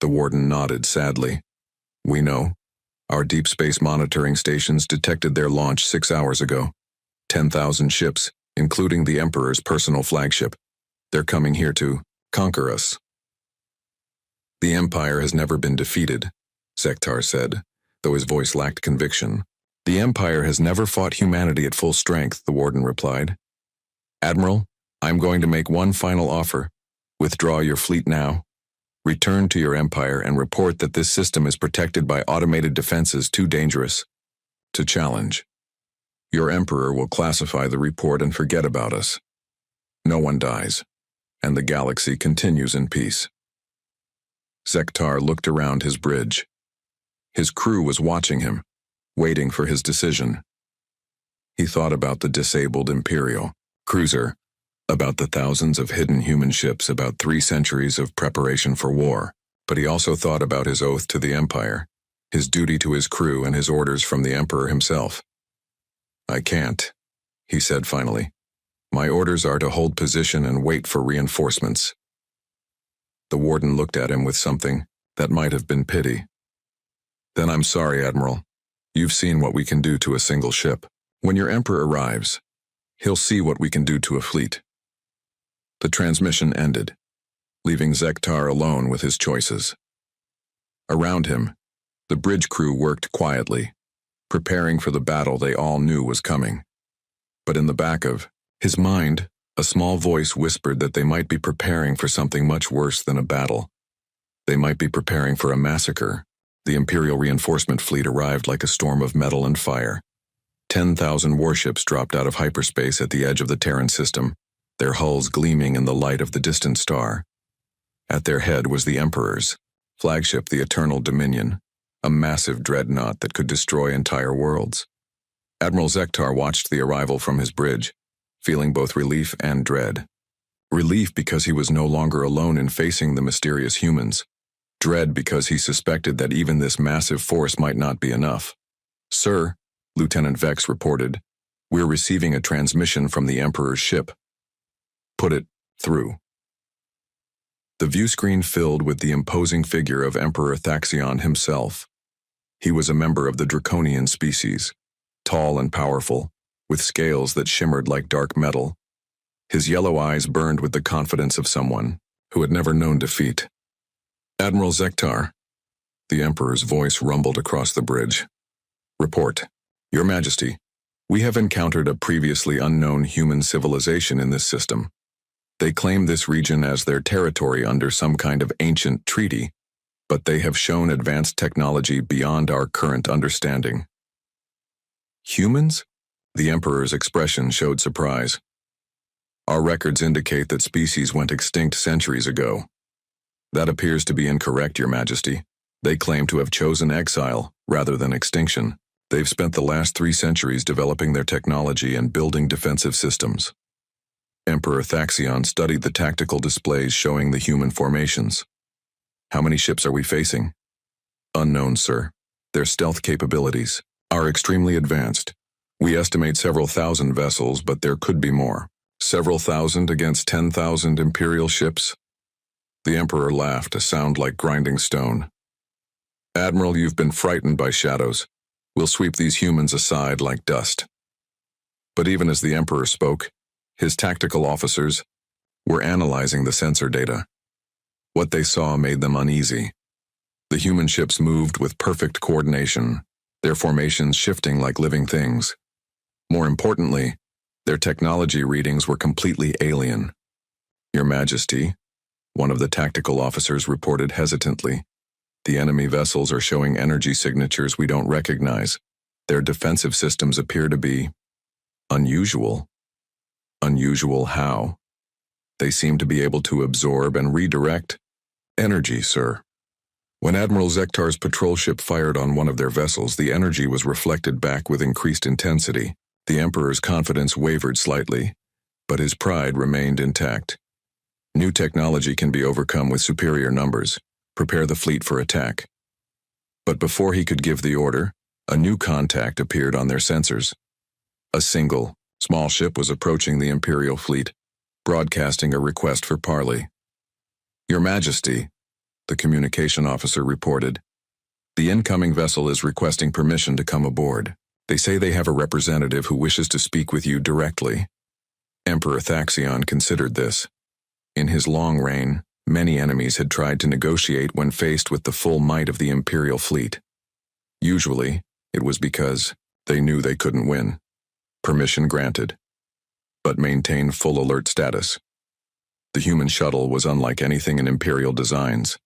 The warden nodded sadly. We know. Our deep space monitoring stations detected their launch 6 hours ago. 10,000 ships, including the Emperor's personal flagship. They're coming here to conquer us. The Empire has never been defeated, Zektar said, though his voice lacked conviction. The Empire has never fought humanity at full strength, the warden replied. Admiral, I'm going to make one final offer. Withdraw your fleet now. Return to your Empire and report that this system is protected by automated defenses too dangerous to challenge. Your Emperor will classify the report and forget about us. No one dies, and the galaxy continues in peace. Zektar looked around his bridge. His crew was watching him, waiting for his decision. He thought about the disabled Imperial cruiser, about the thousands of hidden human ships, about 3 centuries of preparation for war, but he also thought about his oath to the Empire, his duty to his crew, and his orders from the Emperor himself. I can't, he said finally. My orders are to hold position and wait for reinforcements. The warden looked at him with something that might have been pity. Then I'm sorry, Admiral. You've seen what we can do to a single ship. When your Emperor arrives, he'll see what we can do to a fleet. The transmission ended, leaving Zektar alone with his choices. Around him, the bridge crew worked quietly, preparing for the battle they all knew was coming. But in the back of his mind, a small voice whispered that they might be preparing for something much worse than a battle. They might be preparing for a massacre. The Imperial reinforcement fleet arrived like a storm of metal and fire. 10,000 warships dropped out of hyperspace at the edge of the Terran system, their hulls gleaming in the light of the distant star. At their head was the Emperor's flagship, the Eternal Dominion, a massive dreadnought that could destroy entire worlds. Admiral Zektar watched the arrival from his bridge, feeling both relief and dread. Relief because he was no longer alone in facing the mysterious humans. Dread because he suspected that even this massive force might not be enough. Sir, Lieutenant Vex reported, we're receiving a transmission from the Emperor's ship. Put it through. The view screen filled with the imposing figure of Emperor Thaxion himself. He was a member of the Draconian species, tall and powerful, with scales that shimmered like dark metal. His yellow eyes burned with the confidence of someone who had never known defeat. Admiral Zektar, the Emperor's voice rumbled across the bridge. Report. Your Majesty, we have encountered a previously unknown human civilization in this system. They claim this region as their territory under some kind of ancient treaty, but they have shown advanced technology beyond our current understanding. Humans? The Emperor's expression showed surprise. Our records indicate that species went extinct centuries ago. That appears to be incorrect, Your Majesty. They claim to have chosen exile rather than extinction. They've spent the last 3 centuries developing their technology and building defensive systems. Emperor Thaxion studied the tactical displays showing the human formations. How many ships are we facing? Unknown, sir. Their stealth capabilities are extremely advanced. We estimate several thousand vessels, but there could be more. Several thousand against 10,000 Imperial ships? The Emperor laughed, a sound like grinding stone. Admiral, you've been frightened by shadows. We'll sweep these humans aside like dust. But even as the Emperor spoke, his tactical officers were analyzing the sensor data. What they saw made them uneasy. The human ships moved with perfect coordination, their formations shifting like living things. More importantly, their technology readings were completely alien. Your Majesty, one of the tactical officers reported hesitantly, the enemy vessels are showing energy signatures we don't recognize. Their defensive systems appear to be unusual. Unusual how? They seem to be able to absorb and redirect energy, sir. When Admiral Zektar's patrol ship fired on one of their vessels, the energy was reflected back with increased intensity. The Emperor's confidence wavered slightly, but his pride remained intact. New technology can be overcome with superior numbers. Prepare the fleet for attack. But before he could give the order, a new contact appeared on their sensors. A single, Small ship was approaching the Imperial fleet, broadcasting a request for parley. Your Majesty, the communication officer reported, the incoming vessel is requesting permission to come aboard. They say they have a representative who wishes to speak with you directly. Emperor Thaxion considered this. In his long reign, many enemies had tried to negotiate when faced with the full might of the Imperial fleet. Usually, it was because they knew they couldn't win. Permission granted, but maintain full alert status. The human shuttle was unlike anything in Imperial designs.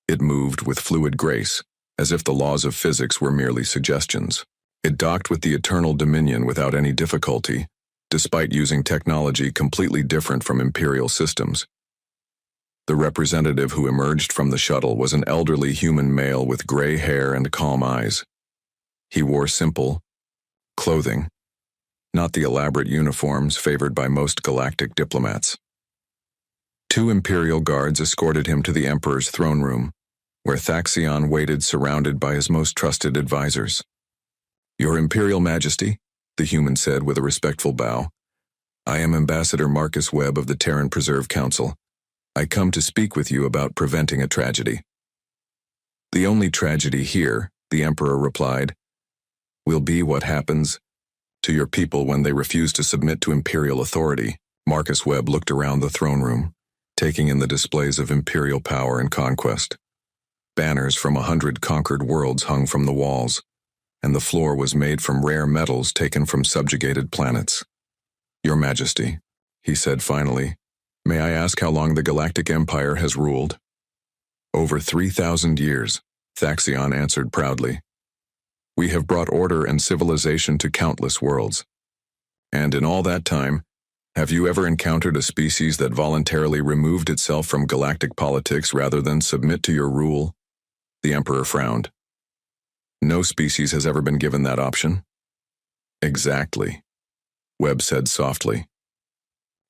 It moved with fluid grace, as if the laws of physics were merely suggestions. It docked with the Eternal Dominion without any difficulty, despite using technology completely different from Imperial systems. The representative who emerged from the shuttle was an elderly human male with gray hair and calm eyes. He wore simple clothing, not the elaborate uniforms favored by most galactic diplomats. 2 Imperial guards escorted him to the Emperor's throne room, where Thaxion waited surrounded by his most trusted advisors. Your Imperial Majesty, the human said with a respectful bow, I am Ambassador Marcus Webb of the Terran Preserve Council. I come to speak with you about preventing a tragedy. The only tragedy here, the Emperor replied, will be what happens to your people when they refuse to submit to Imperial authority. Marcus Webb looked around the throne room, taking in the displays of Imperial power and conquest. Banners from 100 conquered worlds hung from the walls, and the floor was made from rare metals taken from subjugated planets. Your Majesty, he said finally, may I ask how long the Galactic Empire has ruled? Over 3,000 years, Thaxion answered proudly. We have brought order and civilization to countless worlds. And in all that time, have you ever encountered a species that voluntarily removed itself from galactic politics rather than submit to your rule? The Emperor frowned. No species has ever been given that option. Exactly, Webb said softly.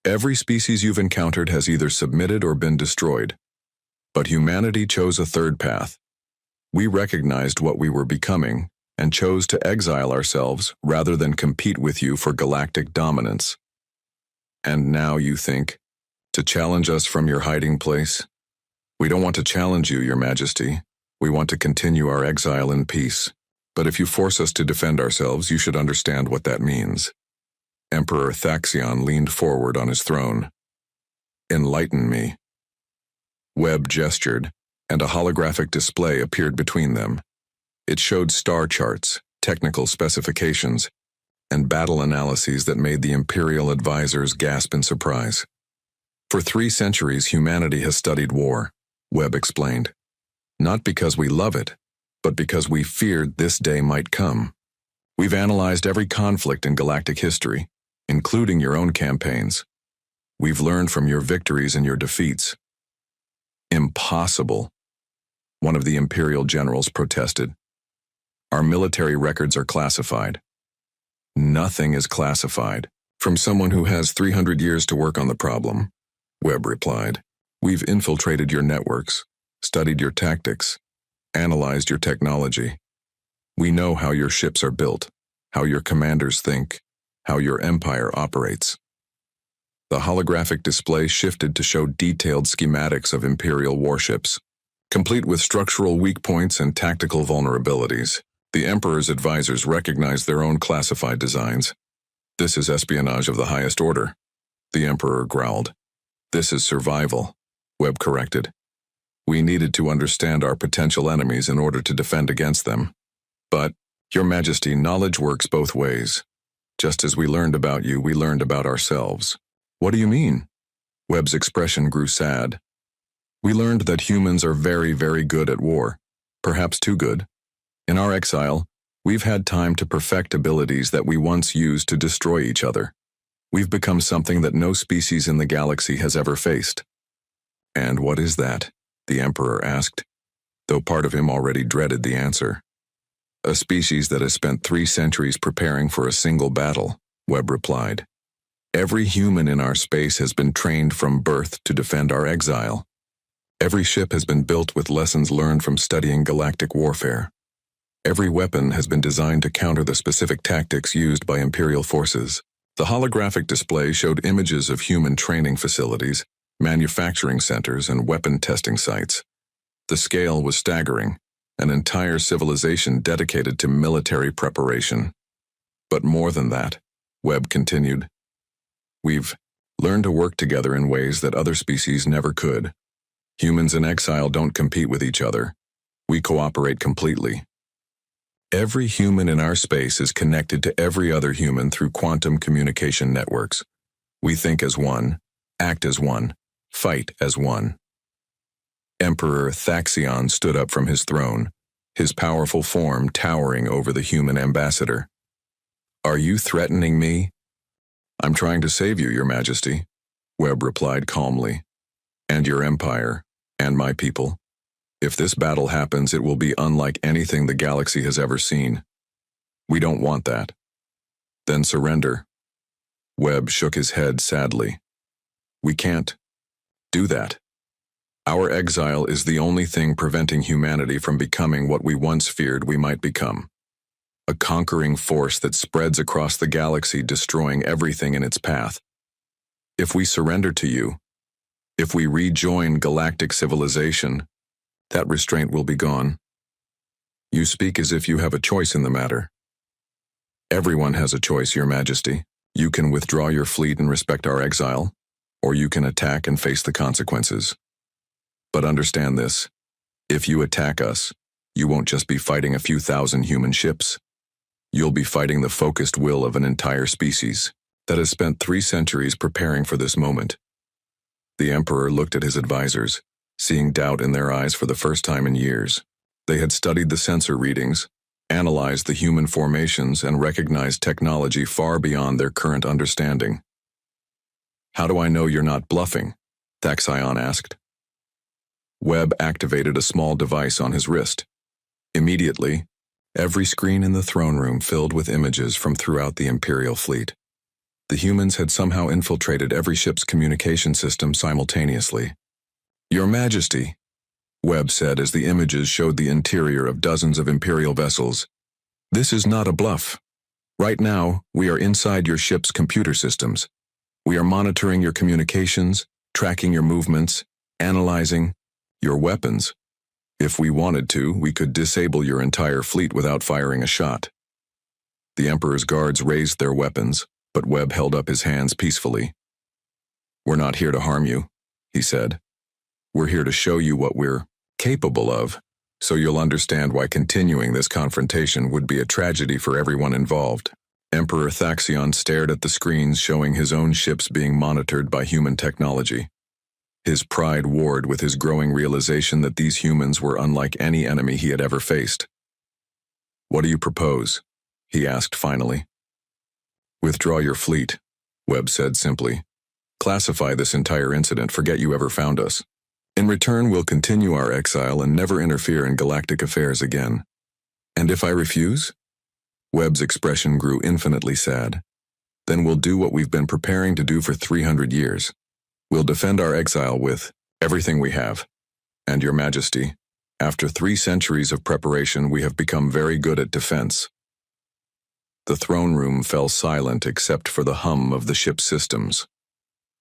Every species you've encountered has either submitted or been destroyed. But humanity chose a third path. We recognized what we were becoming and chose to exile ourselves rather than compete with you for galactic dominance. And now you think, to challenge us from your hiding place? We don't want to challenge you, Your Majesty. We want to continue our exile in peace. But if you force us to defend ourselves, you should understand what that means. Emperor Thaxion leaned forward on his throne. Enlighten me. Webb gestured, and a holographic display appeared between them. It showed star charts, technical specifications, and battle analyses that made the Imperial advisors gasp in surprise. For 3 centuries, humanity has studied war, Webb explained. Not because we love it, but because we feared this day might come. We've analyzed every conflict in galactic history, including your own campaigns. We've learned from your victories and your defeats. Impossible, one of the Imperial generals protested. Our military records are classified. Nothing is classified. From someone who has 300 years to work on the problem, Webb replied. We've infiltrated your networks, studied your tactics, analyzed your technology. We know how your ships are built, how your commanders think, how your empire operates. The holographic display shifted to show detailed schematics of Imperial warships, complete with structural weak points and tactical vulnerabilities. The Emperor's advisors recognized their own classified designs. This is espionage of the highest order, the Emperor growled. This is survival, Webb corrected. We needed to understand our potential enemies in order to defend against them. But, Your Majesty, knowledge works both ways. Just as we learned about you, we learned about ourselves. What do you mean? Webb's expression grew sad. We learned that humans are very, very good at war, perhaps too good. In our exile, we've had time to perfect abilities that we once used to destroy each other. We've become something that no species in the galaxy has ever faced. And what is that? The Emperor asked, though part of him already dreaded the answer. A species that has spent 3 centuries preparing for a single battle, Webb replied. Every human in our space has been trained from birth to defend our exile. Every ship has been built with lessons learned from studying galactic warfare. Every weapon has been designed to counter the specific tactics used by Imperial forces. The holographic display showed images of human training facilities, manufacturing centers, and weapon testing sites. The scale was staggering, an entire civilization dedicated to military preparation. But more than that, Webb continued. We've learned to work together in ways that other species never could. Humans in exile don't compete with each other. We cooperate completely. Every human in our space is connected to every other human through quantum communication networks. We think as one, act as one, fight as one. Emperor Thaxion stood up from his throne, his powerful form towering over the human ambassador. Are you threatening me? I'm trying to save you, Your Majesty, Webb replied calmly. And your empire, and my people. If this battle happens, it will be unlike anything the galaxy has ever seen. We don't want that. Then surrender. Webb shook his head sadly. We can't do that. Our exile is the only thing preventing humanity from becoming what we once feared we might become. A conquering force that spreads across the galaxy, destroying everything in its path. If we surrender to you, if we rejoin galactic civilization, that restraint will be gone. You speak as if you have a choice in the matter. Everyone has a choice, Your Majesty. You can withdraw your fleet and respect our exile, or you can attack and face the consequences. But understand this, if you attack us, you won't just be fighting a few thousand human ships. You'll be fighting the focused will of an entire species that has spent 3 centuries preparing for this moment. The Emperor looked at his advisors, seeing doubt in their eyes for the first time in years. They had studied the sensor readings, analyzed the human formations, and recognized technology far beyond their current understanding. How do I know you're not bluffing? Thaxion asked. Webb activated a small device on his wrist. Immediately, every screen in the throne room filled with images from throughout the Imperial fleet. The humans had somehow infiltrated every ship's communication system simultaneously. Your Majesty, Webb said as the images showed the interior of dozens of Imperial vessels. This is not a bluff. Right now, we are inside your ship's computer systems. We are monitoring your communications, tracking your movements, analyzing your weapons. If we wanted to, we could disable your entire fleet without firing a shot. The Emperor's guards raised their weapons, but Webb held up his hands peacefully. We're not here to harm you, he said. We're here to show you what we're capable of, so you'll understand why continuing this confrontation would be a tragedy for everyone involved. Emperor Thaxion stared at the screens showing his own ships being monitored by human technology. His pride warred with his growing realization that these humans were unlike any enemy he had ever faced. What do you propose? He asked finally. Withdraw your fleet, Webb said simply. Classify this entire incident, forget you ever found us. In return, we'll continue our exile and never interfere in galactic affairs again. And if I refuse? Webb's expression grew infinitely sad. Then we'll do what we've been preparing to do for 300 years. We'll defend our exile with everything we have. And Your Majesty, after 3 centuries of preparation, we have become very good at defense. The throne room fell silent except for the hum of the ship's systems.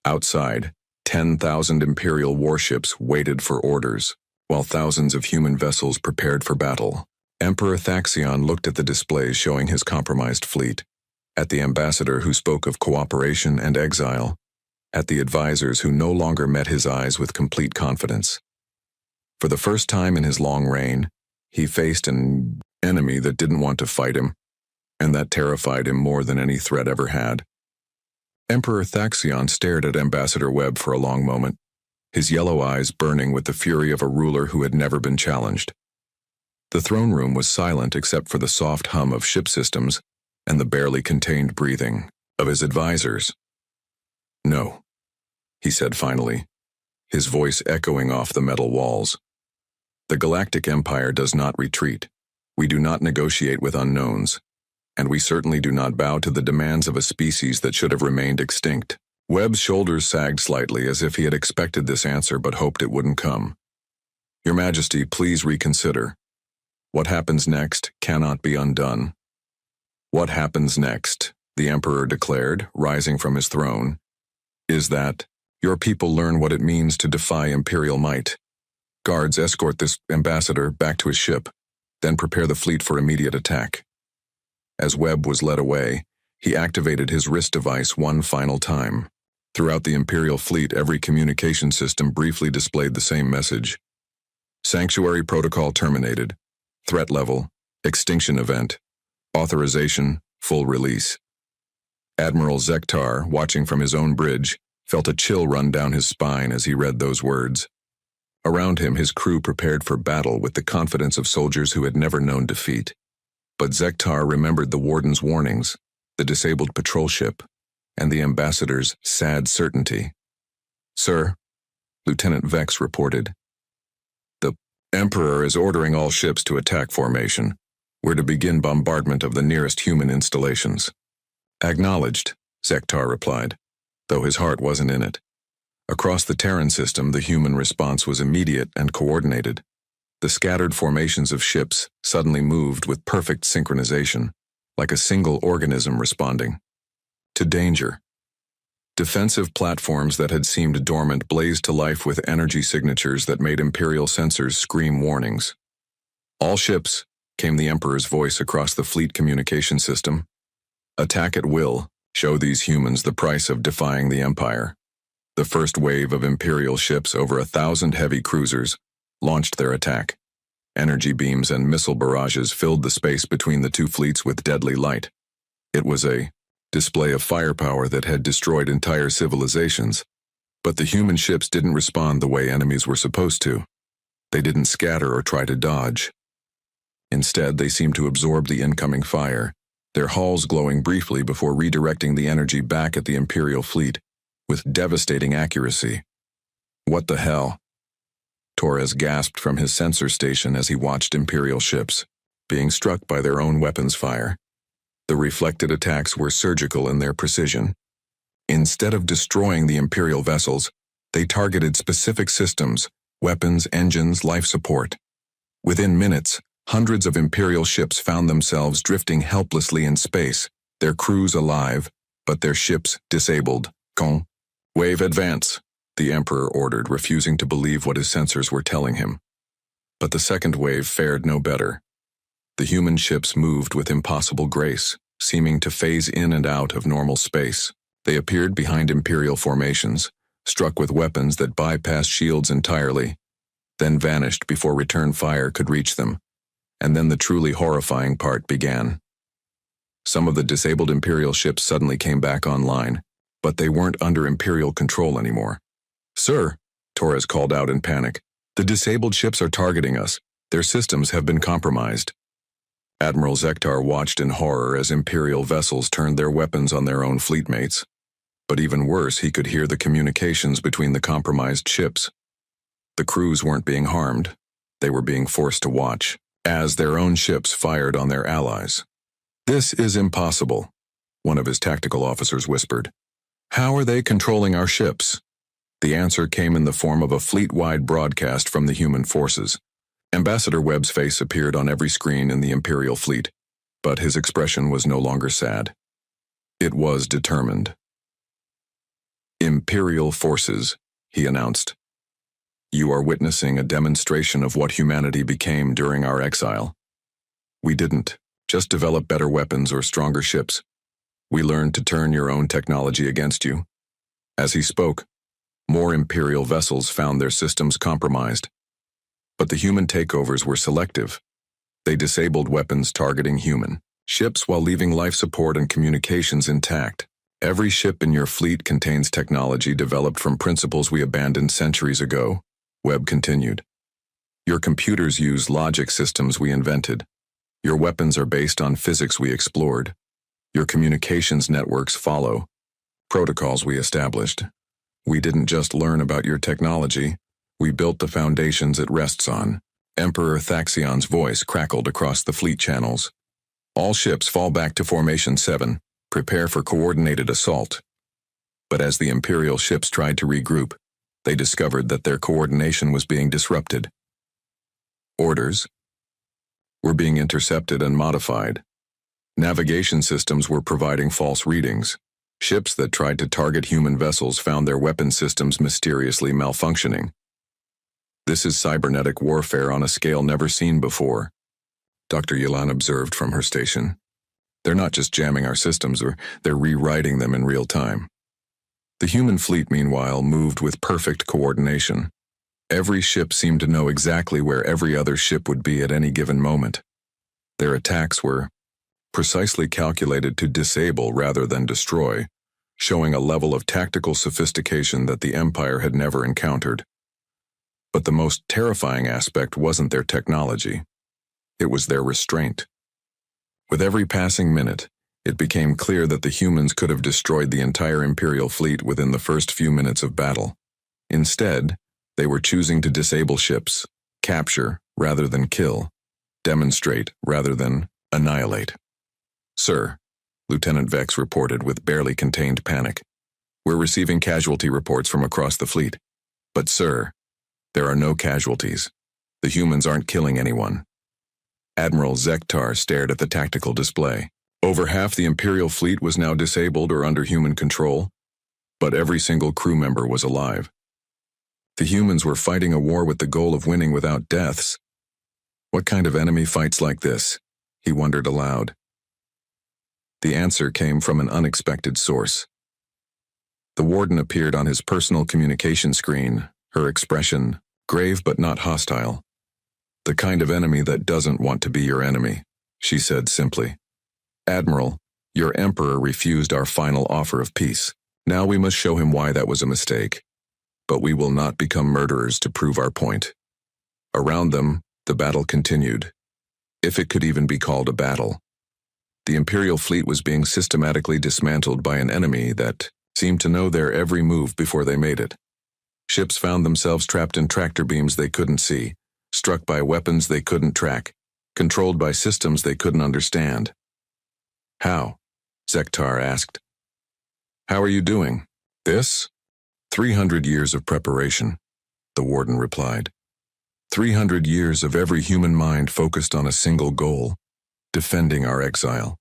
Outside, 10,000 Imperial warships waited for orders, while thousands of human vessels prepared for battle. Emperor Thaxion looked at the displays showing his compromised fleet, at the ambassador who spoke of cooperation and exile, at the advisors who no longer met his eyes with complete confidence. For the first time in his long reign, he faced an enemy that didn't want to fight him, and that terrified him more than any threat ever had. Emperor Thaxion stared at Ambassador Webb for a long moment, his yellow eyes burning with the fury of a ruler who had never been challenged. The throne room was silent except for the soft hum of ship systems and the barely contained breathing of his advisors. No, he said finally, his voice echoing off the metal walls. The Galactic Empire does not retreat. We do not negotiate with unknowns. And we certainly do not bow to the demands of a species that should have remained extinct. Webb's shoulders sagged slightly as if he had expected this answer but hoped it wouldn't come. Your Majesty, please reconsider. What happens next cannot be undone. What happens next? the Emperor declared, rising from his throne, is that your people learn what it means to defy Imperial might. Guards escort this ambassador back to his ship, then prepare the fleet for immediate attack. As Webb was led away, he activated his wrist device one final time. Throughout the Imperial fleet, every communication system briefly displayed the same message. Sanctuary protocol terminated. Threat level, extinction event. Authorization, full release. Admiral Zektar, watching from his own bridge, felt a chill run down his spine as he read those words. Around him, his crew prepared for battle with the confidence of soldiers who had never known defeat. But Zektar remembered the Warden's warnings, the disabled patrol ship, and the ambassador's sad certainty. Sir, Lieutenant Vex reported. The Emperor is ordering all ships to attack formation. We're to begin bombardment of the nearest human installations. Acknowledged, Zektar replied, though his heart wasn't in it. Across the Terran system, the human response was immediate and coordinated. The scattered formations of ships suddenly moved with perfect synchronization, like a single organism responding to danger. Defensive platforms that had seemed dormant blazed to life with energy signatures that made Imperial sensors scream warnings. All ships, came the Emperor's voice across the fleet communication system. Attack at will, show these humans the price of defying the Empire. The first wave of Imperial ships, over 1,000 heavy cruisers, launched their attack. Energy beams and missile barrages filled the space between the two fleets with deadly light. It was a display of firepower that had destroyed entire civilizations. But the human ships didn't respond the way enemies were supposed to. They didn't scatter or try to dodge. Instead, they seemed to absorb the incoming fire, their hulls glowing briefly before redirecting the energy back at the Imperial fleet, with devastating accuracy. What the hell? Torres gasped from his sensor station as he watched Imperial ships being struck by their own weapons fire. The reflected attacks were surgical in their precision. Instead of destroying the Imperial vessels, they targeted specific systems, weapons, engines, life support. Within minutes, hundreds of Imperial ships found themselves drifting helplessly in space, their crews alive, but their ships disabled. Con. Wave advance, the Emperor ordered, refusing to believe what his sensors were telling him. But the second wave fared no better. The human ships moved with impossible grace, seeming to phase in and out of normal space. They appeared behind Imperial formations, struck with weapons that bypassed shields entirely, then vanished before return fire could reach them. And then the truly horrifying part began. Some of the disabled Imperial ships suddenly came back online, but they weren't under Imperial control anymore. Sir, Torres called out in panic, the disabled ships are targeting us. Their systems have been compromised. Admiral Zektar watched in horror as Imperial vessels turned their weapons on their own fleetmates. But even worse, he could hear the communications between the compromised ships. The crews weren't being harmed. They were being forced to watch as their own ships fired on their allies. This is impossible, one of his tactical officers whispered. How are they controlling our ships? The answer came in the form of a fleet-wide broadcast from the human forces. Ambassador Webb's face appeared on every screen in the Imperial fleet, but his expression was no longer sad. It was determined. Imperial forces, he announced. You are witnessing a demonstration of what humanity became during our exile. We didn't just develop better weapons or stronger ships. We learned to turn your own technology against you. As he spoke, more Imperial vessels found their systems compromised. But the human takeovers were selective. They disabled weapons targeting human ships while leaving life support and communications intact. Every ship in your fleet contains technology developed from principles we abandoned centuries ago, Webb continued. Your computers use logic systems we invented. Your weapons are based on physics we explored. Your communications networks follow protocols we established. We didn't just learn about your technology, we built the foundations it rests on. Emperor Thaxion's voice crackled across the fleet channels. All ships fall back to Formation 7. Prepare for coordinated assault. But as the Imperial ships tried to regroup, they discovered that their coordination was being disrupted. Orders were being intercepted and modified. Navigation systems were providing false readings. Ships that tried to target human vessels found their weapon systems mysteriously malfunctioning. This is cybernetic warfare on a scale never seen before, Dr. Yelan observed from her station. They're not just jamming our systems, they're rewriting them in real time. The human fleet, meanwhile, moved with perfect coordination. Every ship seemed to know exactly where every other ship would be at any given moment. Their attacks were precisely calculated to disable rather than destroy, showing a level of tactical sophistication that the Empire had never encountered. But the most terrifying aspect wasn't their technology. It was their restraint. With every passing minute, it became clear that the humans could have destroyed the entire Imperial fleet within the first few minutes of battle. Instead, they were choosing to disable ships, capture rather than kill, demonstrate rather than annihilate. "Sir," Lieutenant Vex reported with barely contained panic, "we're receiving casualty reports from across the fleet. But sir, there are no casualties. The humans aren't killing anyone." Admiral Zektar stared at the tactical display. Over half the Imperial fleet was now disabled or under human control, but every single crew member was alive. The humans were fighting a war with the goal of winning without deaths. What kind of enemy fights like this? He wondered aloud. The answer came from an unexpected source. The warden appeared on his personal communication screen, her expression grave but not hostile. "The kind of enemy that doesn't want to be your enemy," she said simply. "Admiral, your Emperor refused our final offer of peace. Now we must show him why that was a mistake. But we will not become murderers to prove our point." Around them, the battle continued. If it could even be called a battle. The Imperial fleet was being systematically dismantled by an enemy that seemed to know their every move before they made it. Ships found themselves trapped in tractor beams they couldn't see, struck by weapons they couldn't track, controlled by systems they couldn't understand. "How?" Zektar asked. "How are you doing?" "This? 300 years of preparation," the warden replied. 300 years of every human mind focused on a single goal, defending our exile.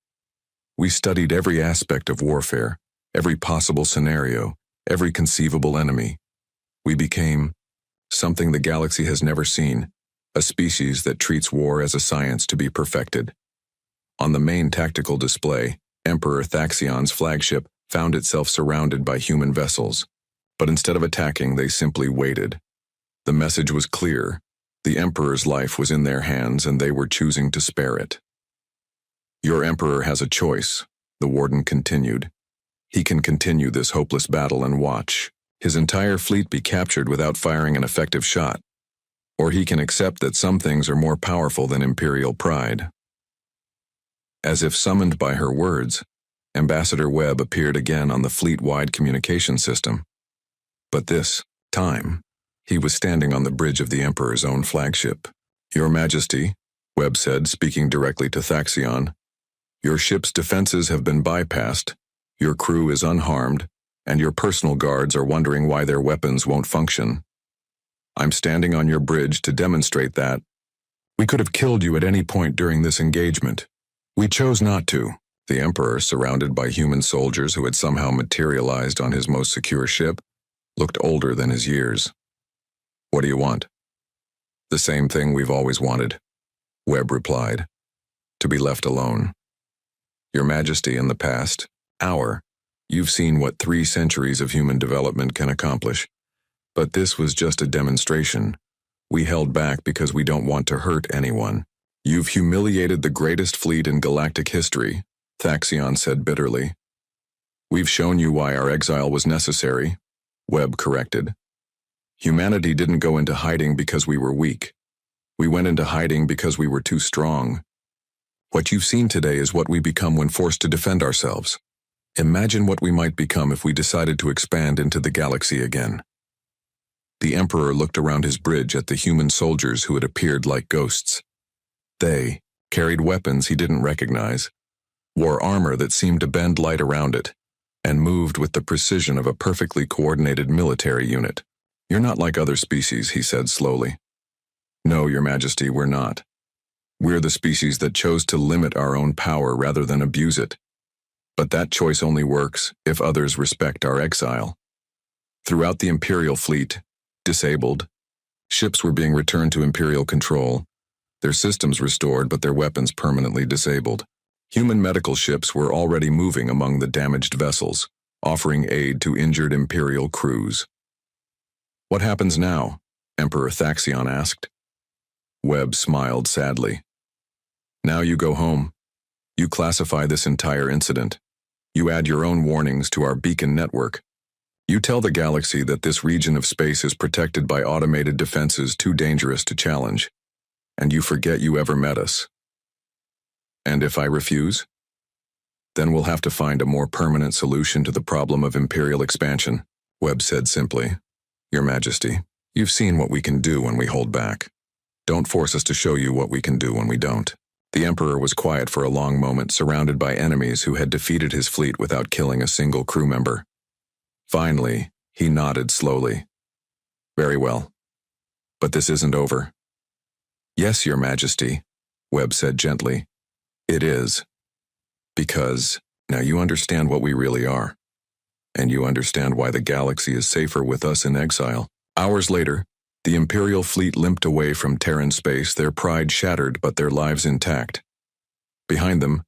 We studied every aspect of warfare, every possible scenario, every conceivable enemy. We became something the galaxy has never seen, a species that treats war as a science to be perfected. On the main tactical display, Emperor Thaxion's flagship found itself surrounded by human vessels. But instead of attacking, they simply waited. The message was clear. The Emperor's life was in their hands and they were choosing to spare it. "Your Emperor has a choice," the warden continued. "He can continue this hopeless battle and watch his entire fleet be captured without firing an effective shot. Or he can accept that some things are more powerful than Imperial pride." As if summoned by her words, Ambassador Webb appeared again on the fleet-wide communication system. But this time, he was standing on the bridge of the Emperor's own flagship. "Your Majesty," Webb said, speaking directly to Thaxion, "your ship's defenses have been bypassed, your crew is unharmed, and your personal guards are wondering why their weapons won't function. I'm standing on your bridge to demonstrate that. We could have killed you at any point during this engagement. We chose not to." The Emperor, surrounded by human soldiers who had somehow materialized on his most secure ship, looked older than his years. "What do you want?" "The same thing we've always wanted," Webb replied. "To be left alone. Your Majesty, in the past hour, you've seen what 3 centuries of human development can accomplish. But this was just a demonstration. We held back because we don't want to hurt anyone. You've humiliated the greatest fleet in galactic history," Thaxion said bitterly. "We've shown you why our exile was necessary," Webb corrected. "Humanity didn't go into hiding because we were weak. We went into hiding because we were too strong. What you've seen today is what we become when forced to defend ourselves. Imagine what we might become if we decided to expand into the galaxy again." The Emperor looked around his bridge at the human soldiers who had appeared like ghosts. They carried weapons he didn't recognize, wore armor that seemed to bend light around it, and moved with the precision of a perfectly coordinated military unit. "You're not like other species," he said slowly. "No, Your Majesty, we're not. We're the species that chose to limit our own power rather than abuse it. But that choice only works if others respect our exile. Throughout the Imperial fleet, disabled, ships were being returned to Imperial control, their systems restored but their weapons permanently disabled. Human medical ships were already moving among the damaged vessels, offering aid to injured Imperial crews. "What happens now?" Emperor Thaxion asked. Webb smiled sadly. "Now you go home. You classify this entire incident. You add your own warnings to our beacon network. You tell the galaxy that this region of space is protected by automated defenses too dangerous to challenge. And you forget you ever met us. And if I refuse? Then we'll have to find a more permanent solution to the problem of Imperial expansion," Webb said simply. "Your Majesty, you've seen what we can do when we hold back. Don't force us to show you what we can do when we don't." The Emperor was quiet for a long moment, surrounded by enemies who had defeated his fleet without killing a single crew member. Finally, he nodded slowly. "Very well. But this isn't over." "Yes, Your Majesty," Webb said gently. "It is. Because now you understand what we really are. And you understand why the galaxy is safer with us in exile." Hours later, the Imperial fleet limped away from Terran space, their pride shattered but their lives intact. Behind them,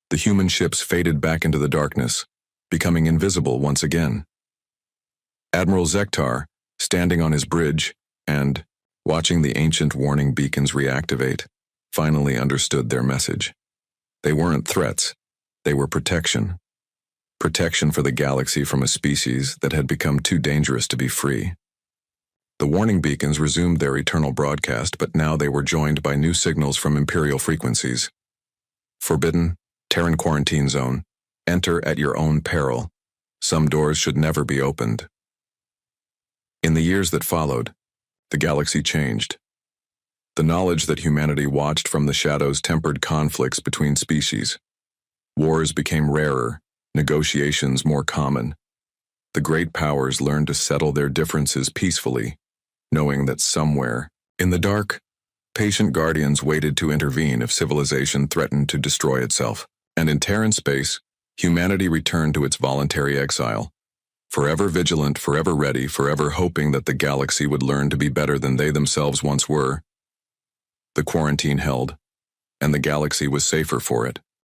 the human ships faded back into the darkness, becoming invisible once again. Admiral Zektar, standing on his bridge and watching the ancient warning beacons reactivate, finally understood their message. They weren't threats, they were protection. Protection for the galaxy from a species that had become too dangerous to be free. The warning beacons resumed their eternal broadcast, but now they were joined by new signals from Imperial frequencies. "Forbidden, Terran quarantine zone. Enter at your own peril. Some doors should never be opened." In the years that followed, the galaxy changed. The knowledge that humanity watched from the shadows tempered conflicts between species. Wars became rarer, negotiations more common. The great powers learned to settle their differences peacefully, knowing that somewhere, in the dark, patient guardians waited to intervene if civilization threatened to destroy itself. And in Terran space, humanity returned to its voluntary exile, forever vigilant, forever ready, forever hoping that the galaxy would learn to be better than they themselves once were. The quarantine held, and the galaxy was safer for it.